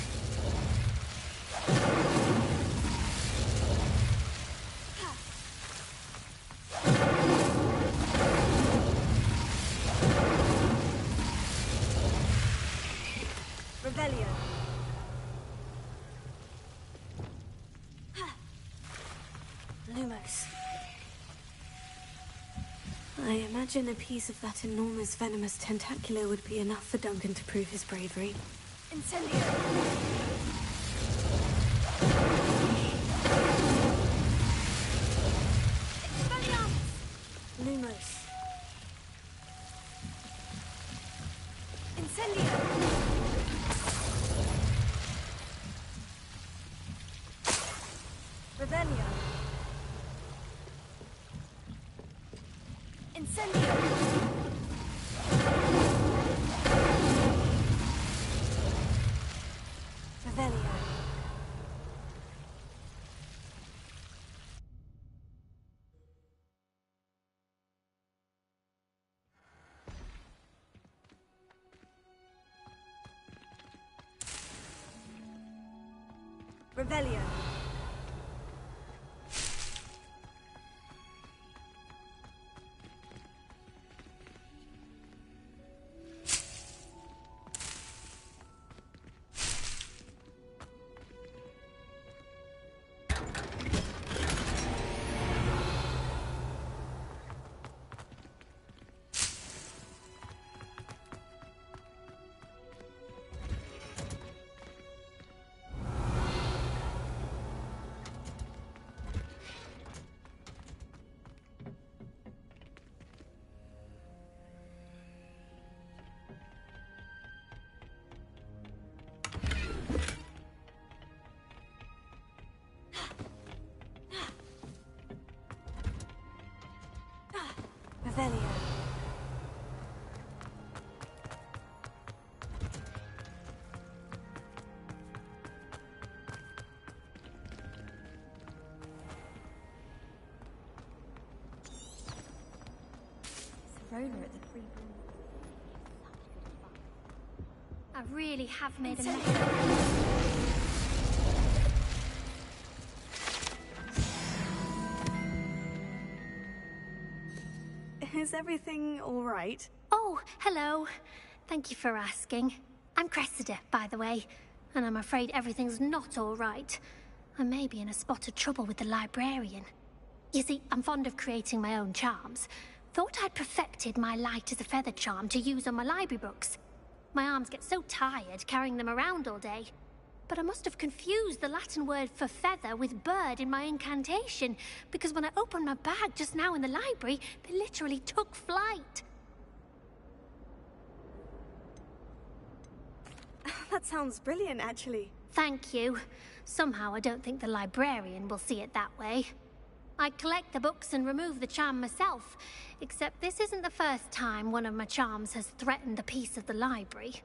Revelio. Lumos. I imagine a piece of that enormous venomous tentacular would be enough for Duncan to prove his bravery. Incendio! Expelliarmus! Incendio! Revelio! Incendio! Revelio! Revelio! Revelio. Rona at the Three Brooms. I really have made a mess. Is everything all right? Oh, hello. Thank you for asking. I'm Cressida, by the way, and I'm afraid everything's not all right. I may be in a spot of trouble with the librarian. You see, I'm fond of creating my own charms. Thought I'd perfected my light as a feather charm to use on my library books. My arms get so tired carrying them around all day. But I must have confused the Latin word for feather with bird in my incantation, because when I opened my bag just now in the library, they literally took flight. That sounds brilliant, actually. Thank you. Somehow I don't think the librarian will see it that way. I collect the books and remove the charm myself, except this isn't the first time one of my charms has threatened a piece of the library.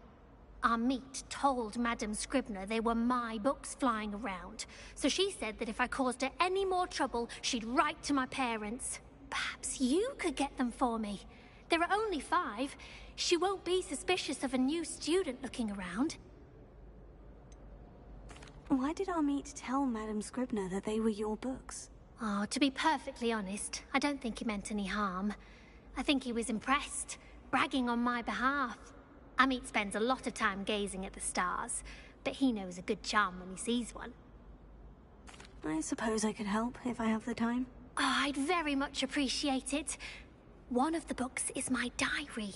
Amit told Madame Scribner they were my books flying around, so she said that if I caused her any more trouble, she'd write to my parents. Perhaps you could get them for me. There are only 5. She won't be suspicious of a new student looking around. Why did Amit tell Madame Scribner that they were your books? Oh, to be perfectly honest, I don't think he meant any harm. I think he was impressed, bragging on my behalf. Amit spends a lot of time gazing at the stars, but he knows a good charm when he sees one. I suppose I could help if I have the time. Oh, I'd very much appreciate it. One of the books is my diary.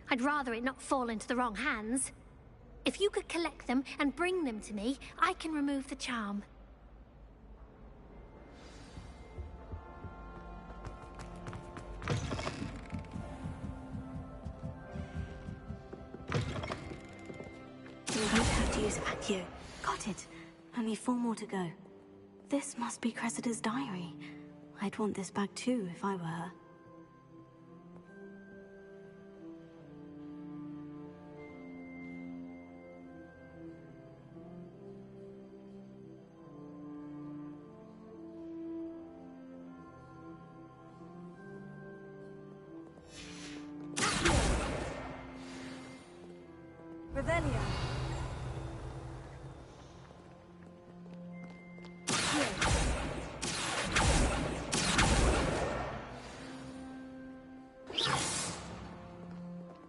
I'd rather it not fall into the wrong hands. If you could collect them and bring them to me, I can remove the charm. You won't have to use Accio. Got it. Only 4 more to go. This must be Cressida's diary. I'd want this back too if I were her. Revelio.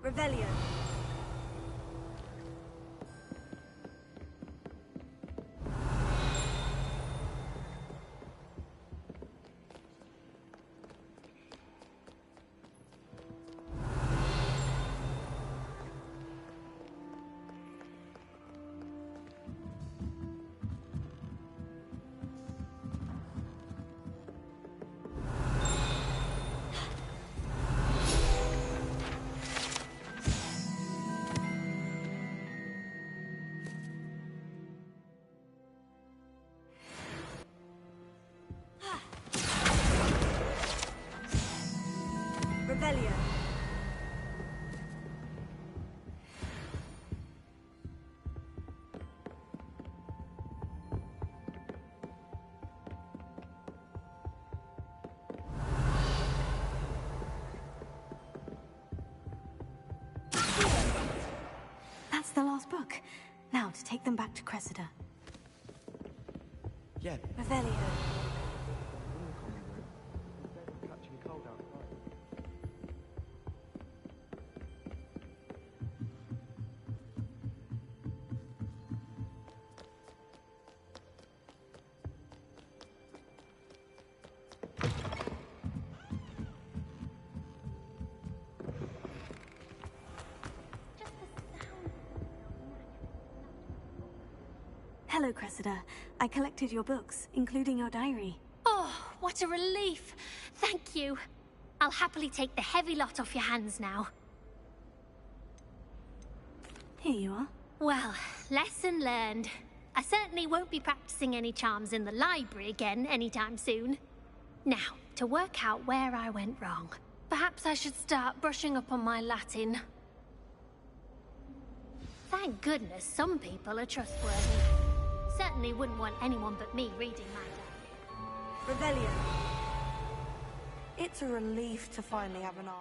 Revelio. the last book. Now to take them back to Cressida. Yeah. Revelio. Hello, Cressida. I collected your books, including your diary. Oh, what a relief. Thank you. I'll happily take the heavy lot off your hands now. Here you are. Well, lesson learned. I certainly won't be practicing any charms in the library again anytime soon. Now, to work out where I went wrong. Perhaps I should start brushing up on my Latin. Thank goodness some people are trustworthy. Certainly wouldn't want anyone but me reading my diary. Revelio. It's a relief to finally have an answer.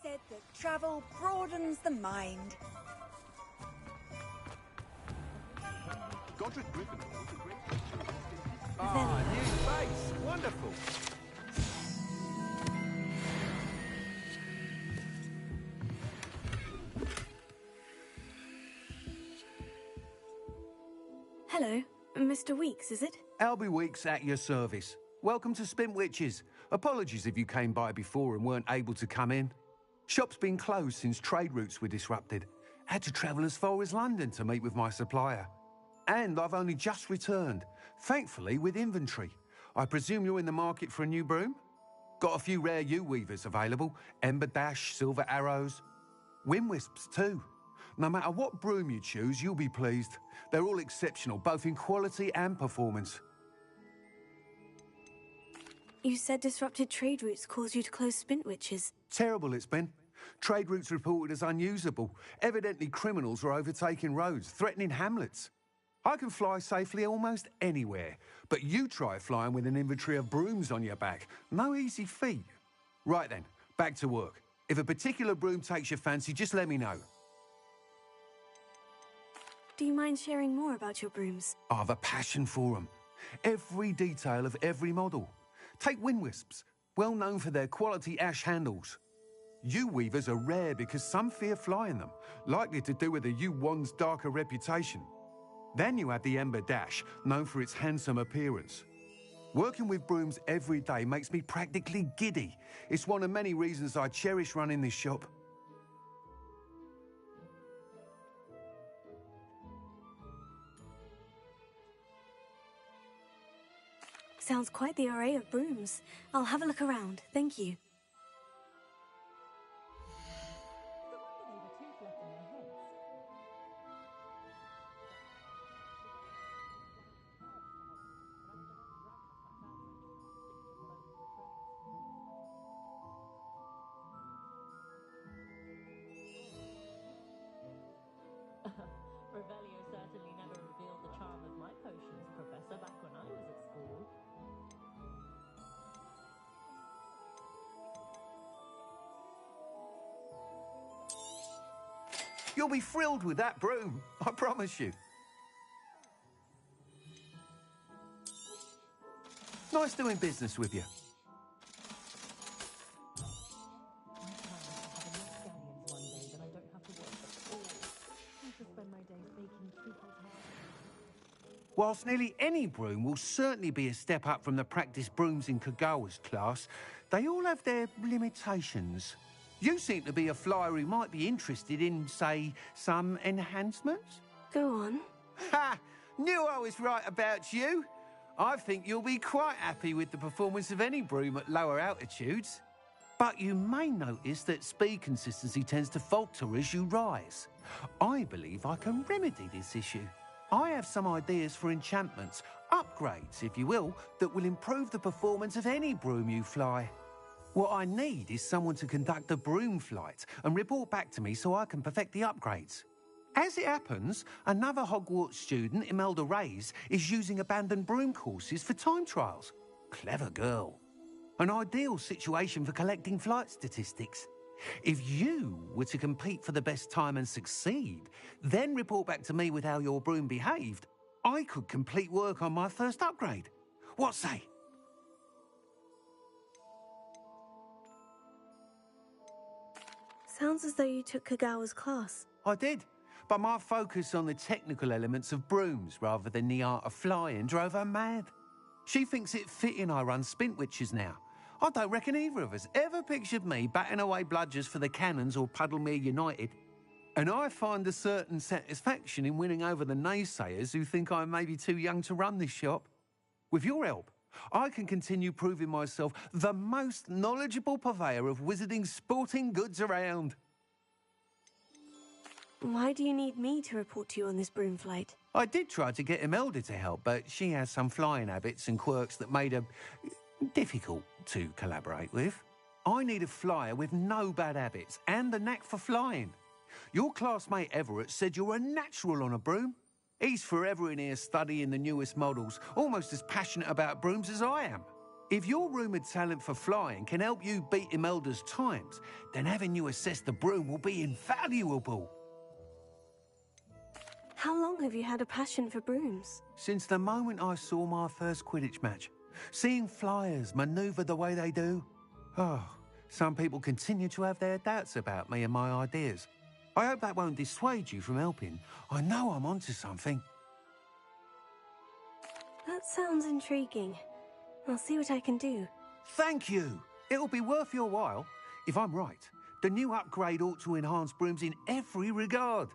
Said that travel broadens the mind. Godric Gryffindor was a great teacher. Ah, new face! Wonderful! Hello, Mr. Weeks, is it? Albie Weeks at your service. Welcome to Spintwitches. Apologies if you came by before and weren't able to come in. Shop's been closed since trade routes were disrupted. Had to travel as far as London to meet with my supplier. And I've only just returned, thankfully with inventory. I presume you're in the market for a new broom? Got a few rare yew-weavers available. Ember Dash, Silver Arrows. Wind-Wisps too. No matter what broom you choose, you'll be pleased. They're all exceptional, both in quality and performance. You said disrupted trade routes caused you to close Spintwitches. Terrible it's been. Trade routes reported as unusable. Evidently criminals were overtaking roads, threatening hamlets. I can fly safely almost anywhere, but you try flying with an inventory of brooms on your back. No easy feat. Right then, back to work. If a particular broom takes your fancy, just let me know. Do you mind sharing more about your brooms? I have a passion for them. Every detail of every model. Take Wind-Wisps, well known for their quality ash handles. Yew-weavers are rare because some fear flying them, likely to do with the yew-wand's darker reputation. Then you have the Ember Dash, known for its handsome appearance. Working with brooms every day makes me practically giddy. It's one of many reasons I cherish running this shop. Sounds quite the array of brooms. I'll have a look around, thank you. Revelio certainly never revealed the charm of my potions, Professor, back when I was at school. You'll be thrilled with that broom, I promise you. Nice doing business with you. Whilst nearly any broom will certainly be a step up from the practice brooms in Kagawa's class, they all have their limitations. You seem to be a flyer who might be interested in, say, some enhancements. Go on. Ha! Knew I was right about you. I think you'll be quite happy with the performance of any broom at lower altitudes. But you may notice that speed consistency tends to falter as you rise. I believe I can remedy this issue. I have some ideas for enchantments, upgrades, if you will, that will improve the performance of any broom you fly. What I need is someone to conduct a broom flight and report back to me so I can perfect the upgrades. As it happens, another Hogwarts student, Imelda Reyes, is using abandoned broom courses for time trials. Clever girl. An ideal situation for collecting flight statistics. If you were to compete for the best time and succeed, then report back to me with how your broom behaved, I could complete work on my first upgrade. What say? Sounds as though you took Kagawa's class. I did, but my focus on the technical elements of brooms rather than the art of flying drove her mad. She thinks it fitting I run Spintwitches now. I don't reckon either of us ever pictured me batting away bludgers for the Cannons or Puddlemere United. And I find a certain satisfaction in winning over the naysayers who think I'm maybe too young to run this shop. With your help, I can continue proving myself the most knowledgeable purveyor of wizarding sporting goods around. Why do you need me to report to you on this broom flight? I did try to get Imelda to help, but she has some flying habits and quirks that made her difficult to collaborate with. I need a flyer with no bad habits and a knack for flying. Your classmate Everett said you're a natural on a broom. He's forever in here studying the newest models, almost as passionate about brooms as I am. If your rumoured talent for flying can help you beat Imelda's times, then having you assess the broom will be invaluable. How long have you had a passion for brooms? Since the moment I saw my first Quidditch match. Seeing flyers manoeuvre the way they do. Oh, some people continue to have their doubts about me and my ideas. I hope that won't dissuade you from helping. I know I'm onto something. That sounds intriguing. I'll see what I can do. Thank you. It'll be worth your while. If I'm right, the new upgrade ought to enhance brooms in every regard.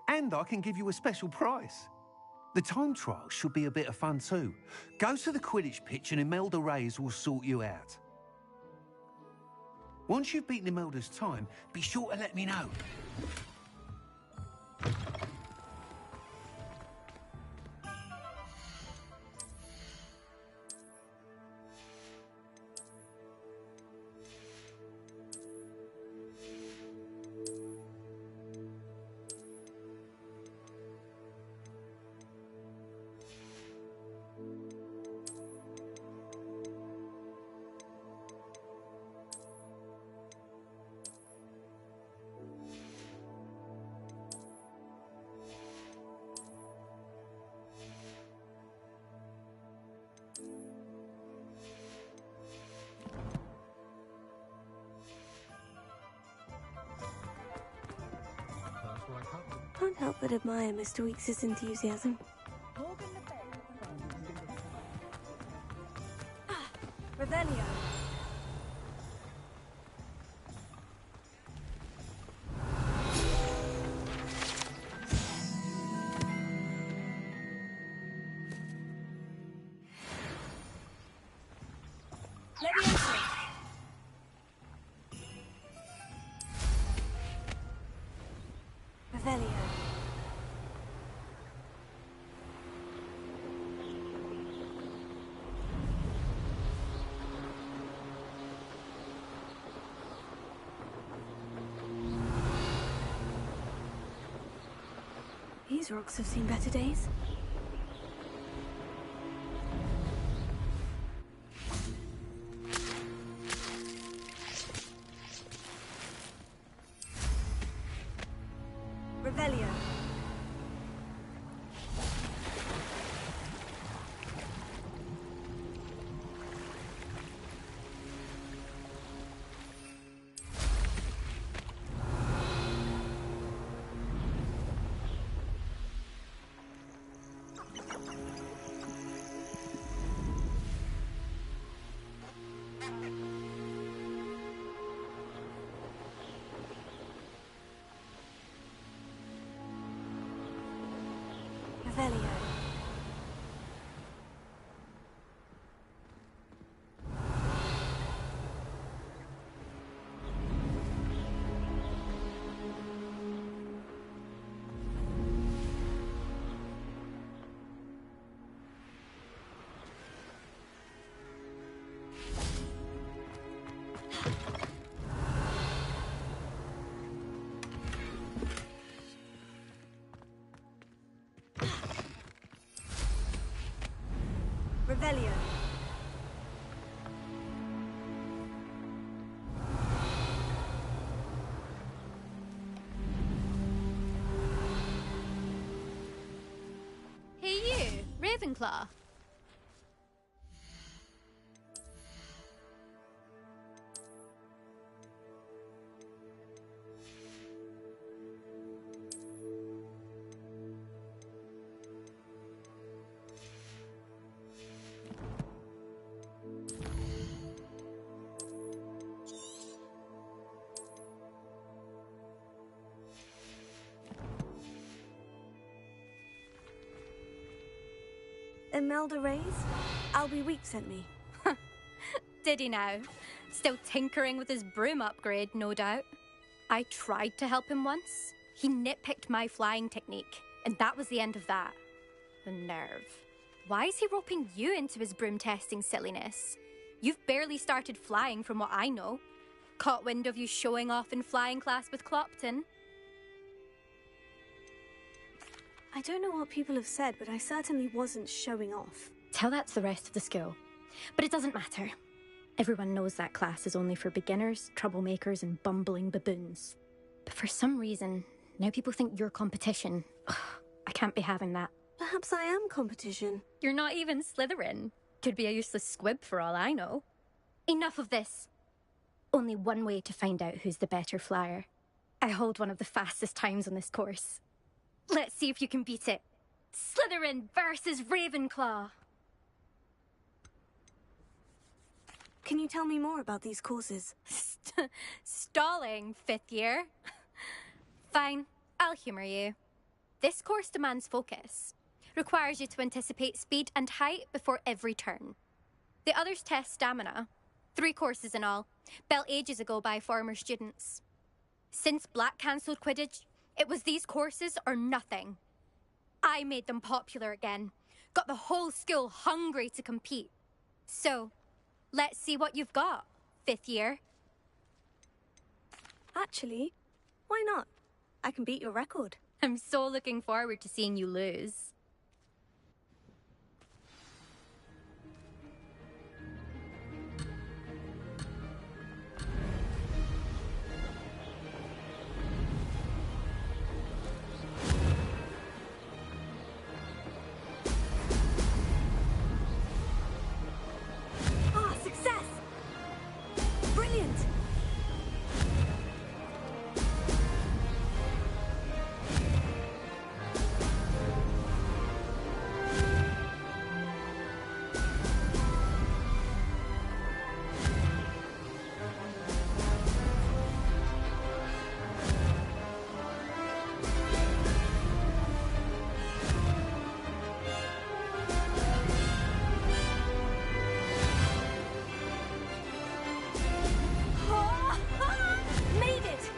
And I can give you a special price. The time trial should be a bit of fun too. Go to the Quidditch pitch and Imelda Reyes will sort you out. Once you've beaten Imelda's time, be sure to let me know. Can't help but admire Mr. Weekes' enthusiasm. Revelio. Leviosa. Revelio. These rocks have seen better days. Revelio. Revelio. Revelio. Hey you, Ravenclaw. Imelda Reyes? Albie Week sent me. Did he now? Still tinkering with his broom upgrade, no doubt. I tried to help him once. He nitpicked my flying technique, and that was the end of that. The nerve. Why is he roping you into his broom testing silliness? You've barely started flying from what I know. Caught wind of you showing off in flying class with Clopton. I don't know what people have said, but I certainly wasn't showing off. Tell that to the rest of the school. But it doesn't matter. Everyone knows that class is only for beginners, troublemakers, and bumbling baboons. But for some reason, now people think you're competition. Ugh, I can't be having that. Perhaps I am competition. You're not even Slytherin. Could be a useless squib for all I know. Enough of this. Only one way to find out who's the better flyer. I hold one of the fastest times on this course. Let's see if you can beat it. Slytherin versus Ravenclaw. Can you tell me more about these courses? Stalling, 5th year. Fine, I'll humour you. This course demands focus. Requires you to anticipate speed and height before every turn. The others test stamina. 3 courses in all, built ages ago by former students. Since Black cancelled Quidditch, it was these courses or nothing. I made them popular again. Got the whole school hungry to compete. So, let's see what you've got, 5th year. Actually, why not? I can beat your record. I'm so looking forward to seeing you lose. Ah, success! Brilliant! Made it!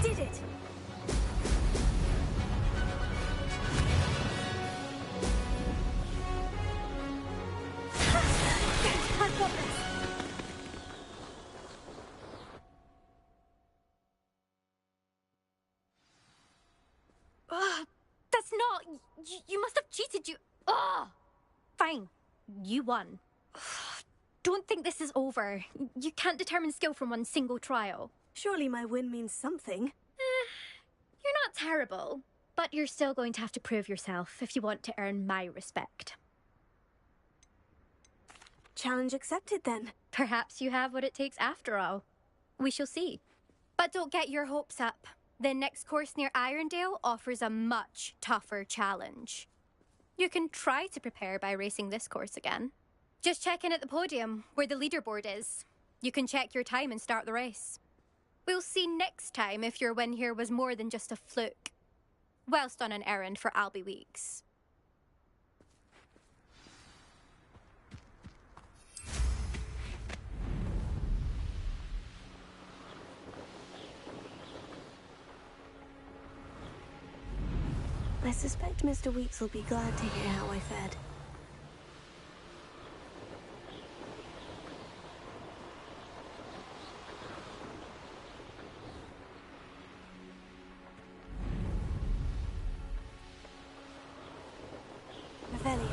Did it! I've got this! That's not... You must have cheated, you... Ugh! Fine. you won. Don't think this is over. You can't determine skill from one single trial. Surely my win means something. You're not terrible, but you're still going to have to prove yourself if you want to earn my respect. Challenge accepted, then. Perhaps you have what it takes after all. We shall see. But don't get your hopes up. The next course near Irondale offers a much tougher challenge. You can try to prepare by racing this course again. Just check in at the podium, where the leaderboard is. You can check your time and start the race. We'll see next time if your win here was more than just a fluke. Whilst on an errand for Albie Weeks. I suspect Mr. Weeks will be glad to hear how I fared. Revelio.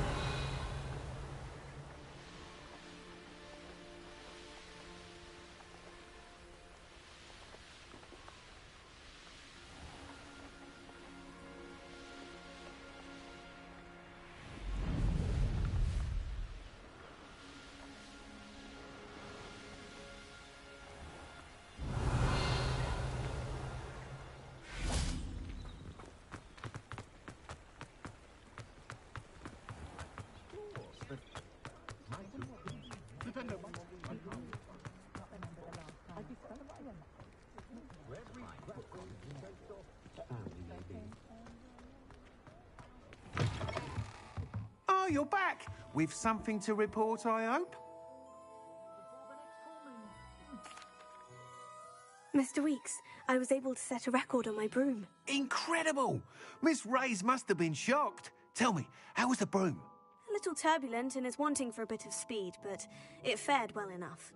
Oh, you're back! With something to report, I hope? Mr. Weeks, I was able to set a record on my broom. Incredible! Miss Reyes must have been shocked. Tell me, how was the broom? A little turbulent and is wanting for a bit of speed, but it fared well enough.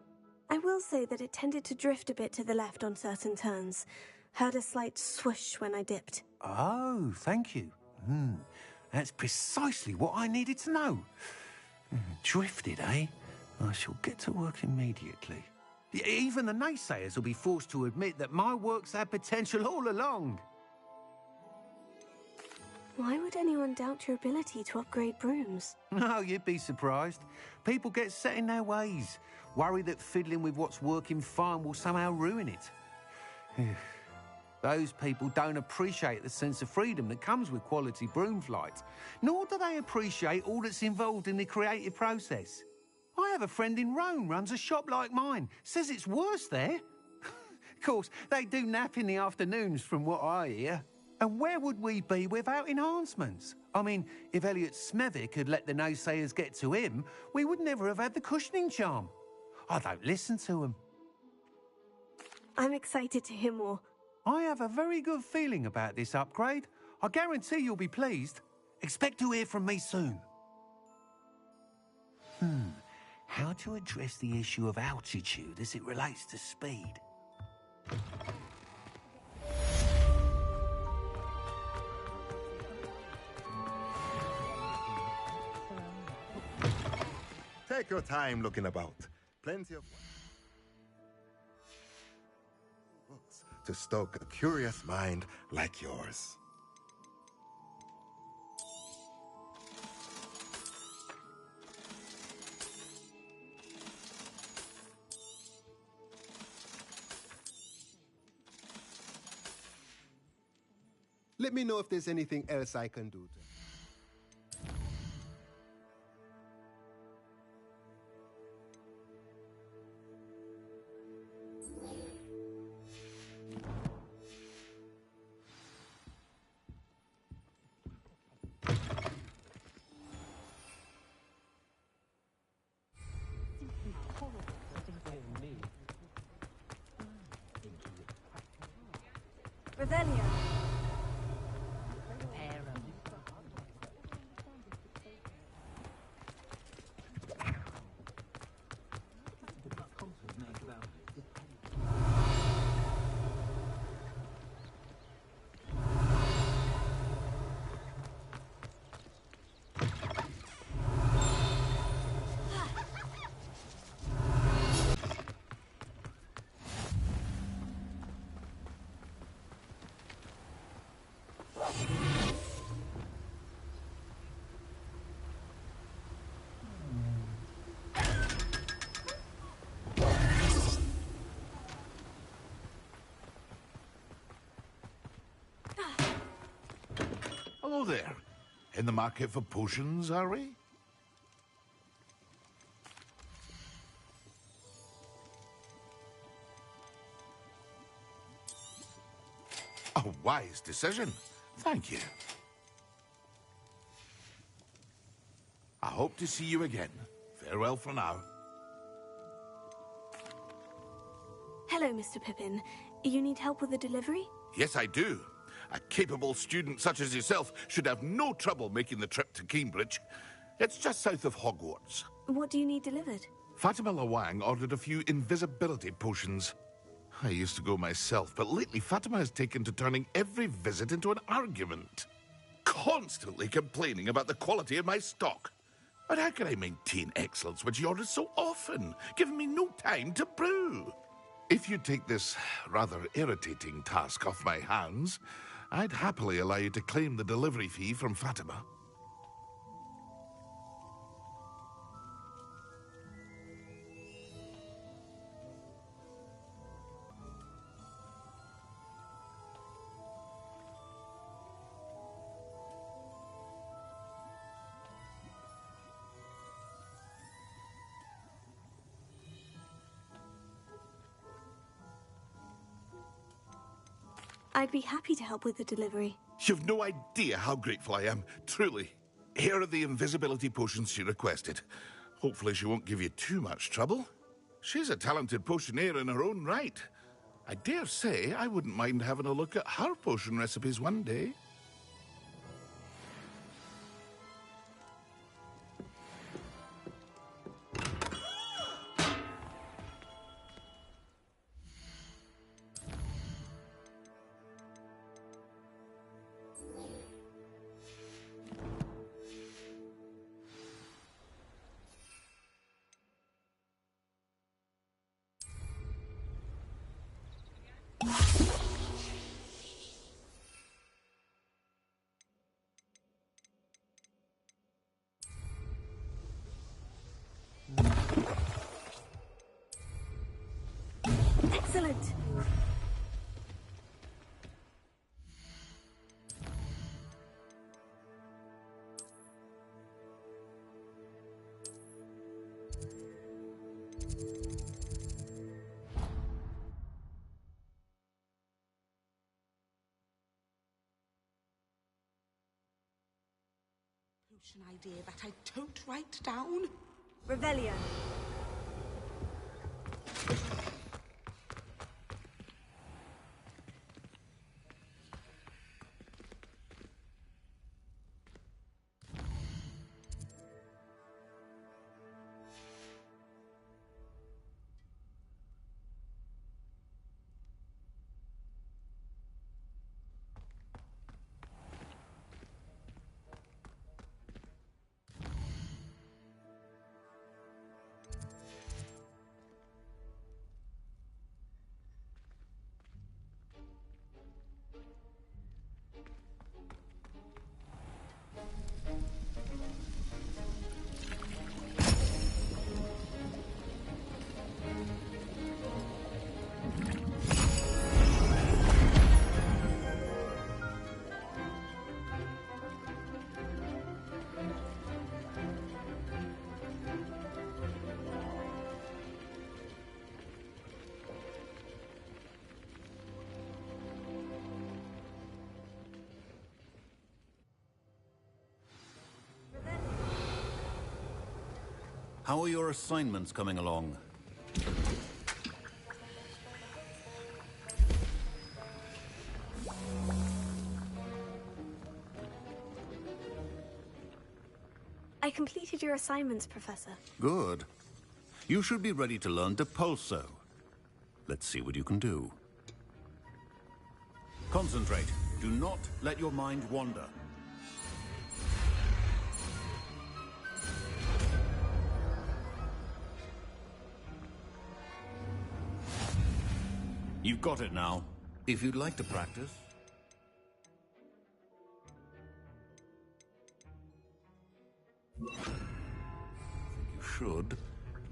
I will say that it tended to drift a bit to the left on certain turns. Heard a slight swoosh when I dipped. Oh, thank you. That's precisely what I needed to know. Drifted, eh? I shall get to work immediately. Even the naysayers will be forced to admit that my work's had potential all along. Why would anyone doubt your ability to upgrade brooms? No, you'd be surprised. People get set in their ways, worry that fiddling with what's working fine will somehow ruin it. Those people don't appreciate the sense of freedom that comes with quality broom flight, nor do they appreciate all that's involved in the creative process. I have a friend in Rome runs a shop like mine, says it's worse there. Of course, they do nap in the afternoons from what I hear. And where would we be without enhancements? I mean, if Elliot Smethwick had let the naysayers get to him, we would never have had the cushioning charm. I don't listen to them. I'm excited to hear more. I have a very good feeling about this upgrade. I guarantee you'll be pleased. Expect to hear from me soon. How to address the issue of altitude as it relates to speed? Take your time looking about. Plenty of books to stoke a curious mind like yours. Let me know if there's anything else I can do. Revelio. Hello there. In the market for potions, are we? A wise decision. Thank you. I hope to see you again. Farewell for now. Hello, Mr. Pippin. You need help with the delivery? Yes, I do. A capable student such as yourself should have no trouble making the trip to Cambridge. It's just south of Hogwarts. What do you need delivered? Fatima Lawang ordered a few invisibility potions. I used to go myself, but lately Fatima has taken to turning every visit into an argument. Constantly complaining about the quality of my stock. But how can I maintain excellence when she orders so often, giving me no time to brew? If you take this rather irritating task off my hands, I'd happily allow you to claim the delivery fee from Fatima. I'd be happy to help with the delivery. You've no idea how grateful I am, truly. Here are the invisibility potions she requested. Hopefully she won't give you too much trouble. She's a talented potioneer in her own right. I dare say I wouldn't mind having a look at her potion recipes one day. Excellent! Potion idea that I don't write down. Revelio. How are your assignments coming along? I completed your assignments, Professor. Good. You should be ready to learn Depulso. Let's see what you can do. Concentrate. Do not let your mind wander. You've got it now. If you'd like to practice. You should.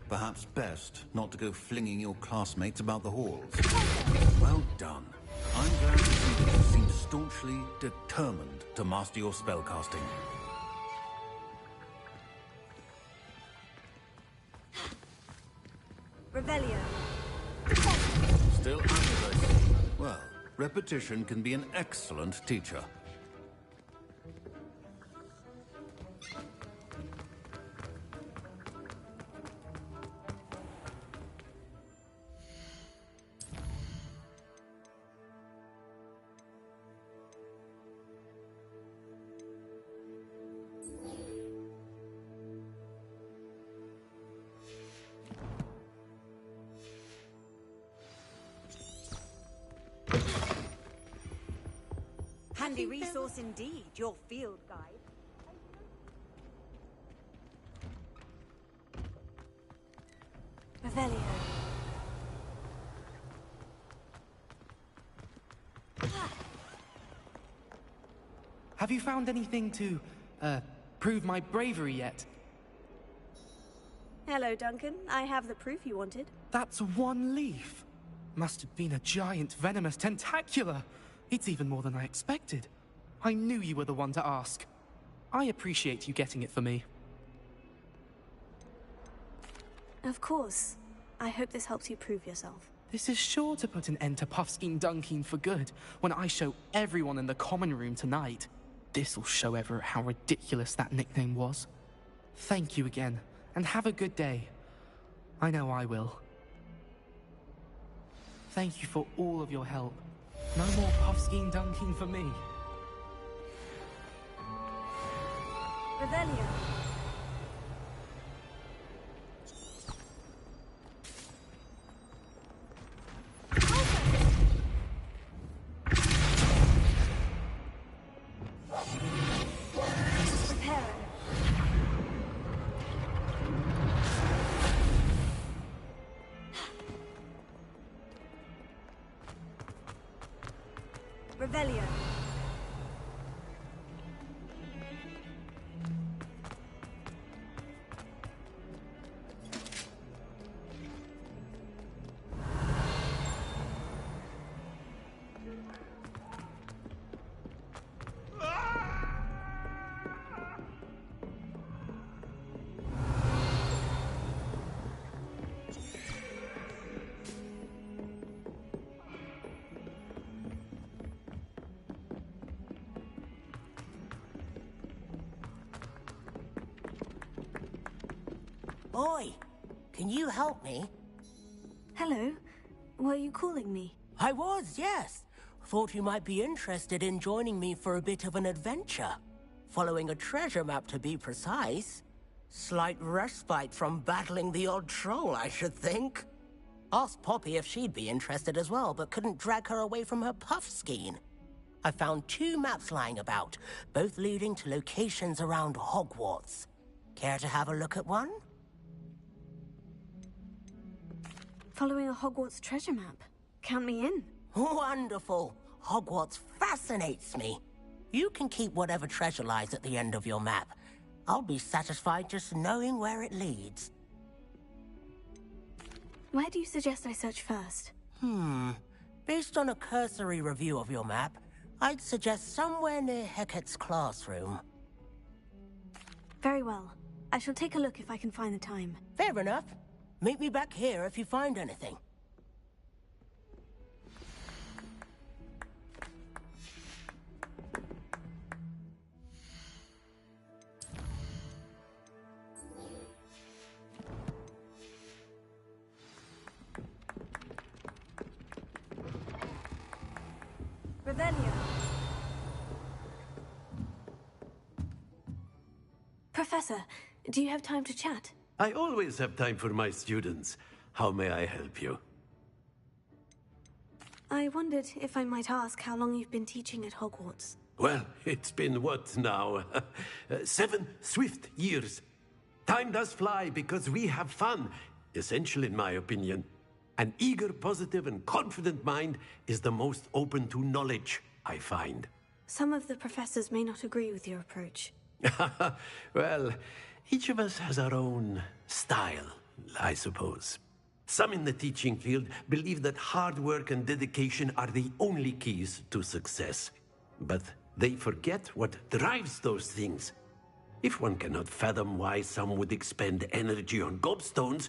Perhaps best not to go flinging your classmates about the halls. Well done. I'm glad to see that you seem staunchly determined to master your spellcasting. Revelio. Still at it, I see. Well, repetition can be an excellent teacher. Handy resource indeed, your field guide. Revelio. Have you found anything to, prove my bravery yet? Hello, Duncan. I have the proof you wanted. That's one leaf. Must have been a giant venomous tentacula. It's even more than I expected. I knew you were the one to ask. I appreciate you getting it for me. Of course. I hope this helps you prove yourself. This is sure to put an end to Puffskein Dunkeen for good when I show everyone in the common room tonight. This'll show Everett how ridiculous that nickname was. Thank you again, and have a good day. I know I will. Thank you for all of your help. No more Puffskein Dunkeen for me. Revelio. Revelio. Oi, can you help me? Hello. Were you calling me? I was, yes. Thought you might be interested in joining me for a bit of an adventure. Following a treasure map, to be precise. Slight respite from battling the odd troll, I should think. Asked Poppy if she'd be interested as well, but couldn't drag her away from her Puffskein. I found 2 maps lying about, both leading to locations around Hogwarts. Care to have a look at one? Following a Hogwarts treasure map. Count me in. Wonderful. Hogwarts fascinates me. You can keep whatever treasure lies at the end of your map. I'll be satisfied just knowing where it leads. Where do you suggest I search first? Based on a cursory review of your map, I'd suggest somewhere near Hecat's classroom. Very well. I shall take a look if I can find the time. Fair enough. Meet me back here if you find anything. Revelio. Professor, do you have time to chat? I always have time for my students. How may I help you? I wondered if I might ask how long you've been teaching at Hogwarts. Well, it's been what now? 7 swift years. Time does fly because we have fun. Essential in my opinion. An eager, positive, and confident mind is the most open to knowledge, I find. Some of the professors may not agree with your approach. Well, each of us has our own style, I suppose. Some in the teaching field believe that hard work and dedication are the only keys to success. But they forget what drives those things. If one cannot fathom why some would expend energy on gobstones,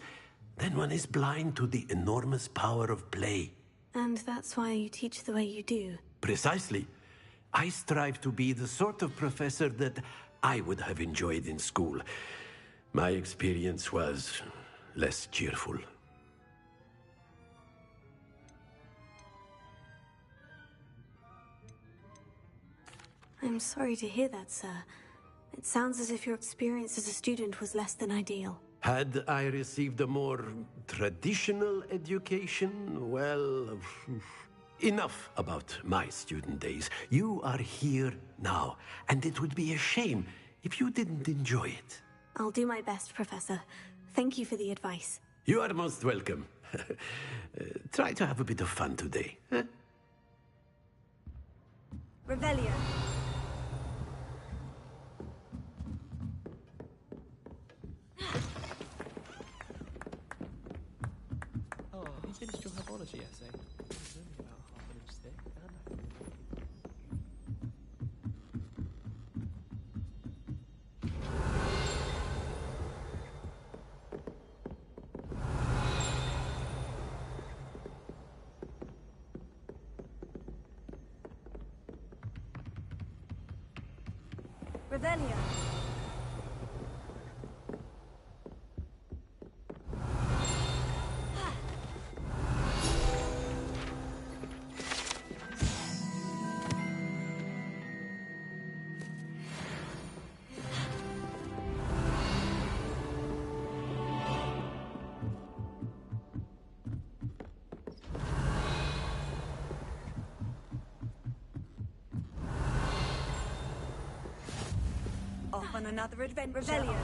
then one is blind to the enormous power of play. And that's why you teach the way you do. Precisely. I strive to be the sort of professor that I would have enjoyed in school. My experience was less cheerful. I'm sorry to hear that, sir. It sounds as if your experience as a student was less than ideal. Had I received a more traditional education, well, enough about my student days. You are here now, and it would be a shame if you didn't enjoy it. I'll do my best, Professor. Thank you for the advice. You are most welcome. Try to have a bit of fun today. Huh? Revelio. Oh, you finished your herbology essay? It's only about half an inch thick. Revelio. Off on another adventure. Revelio.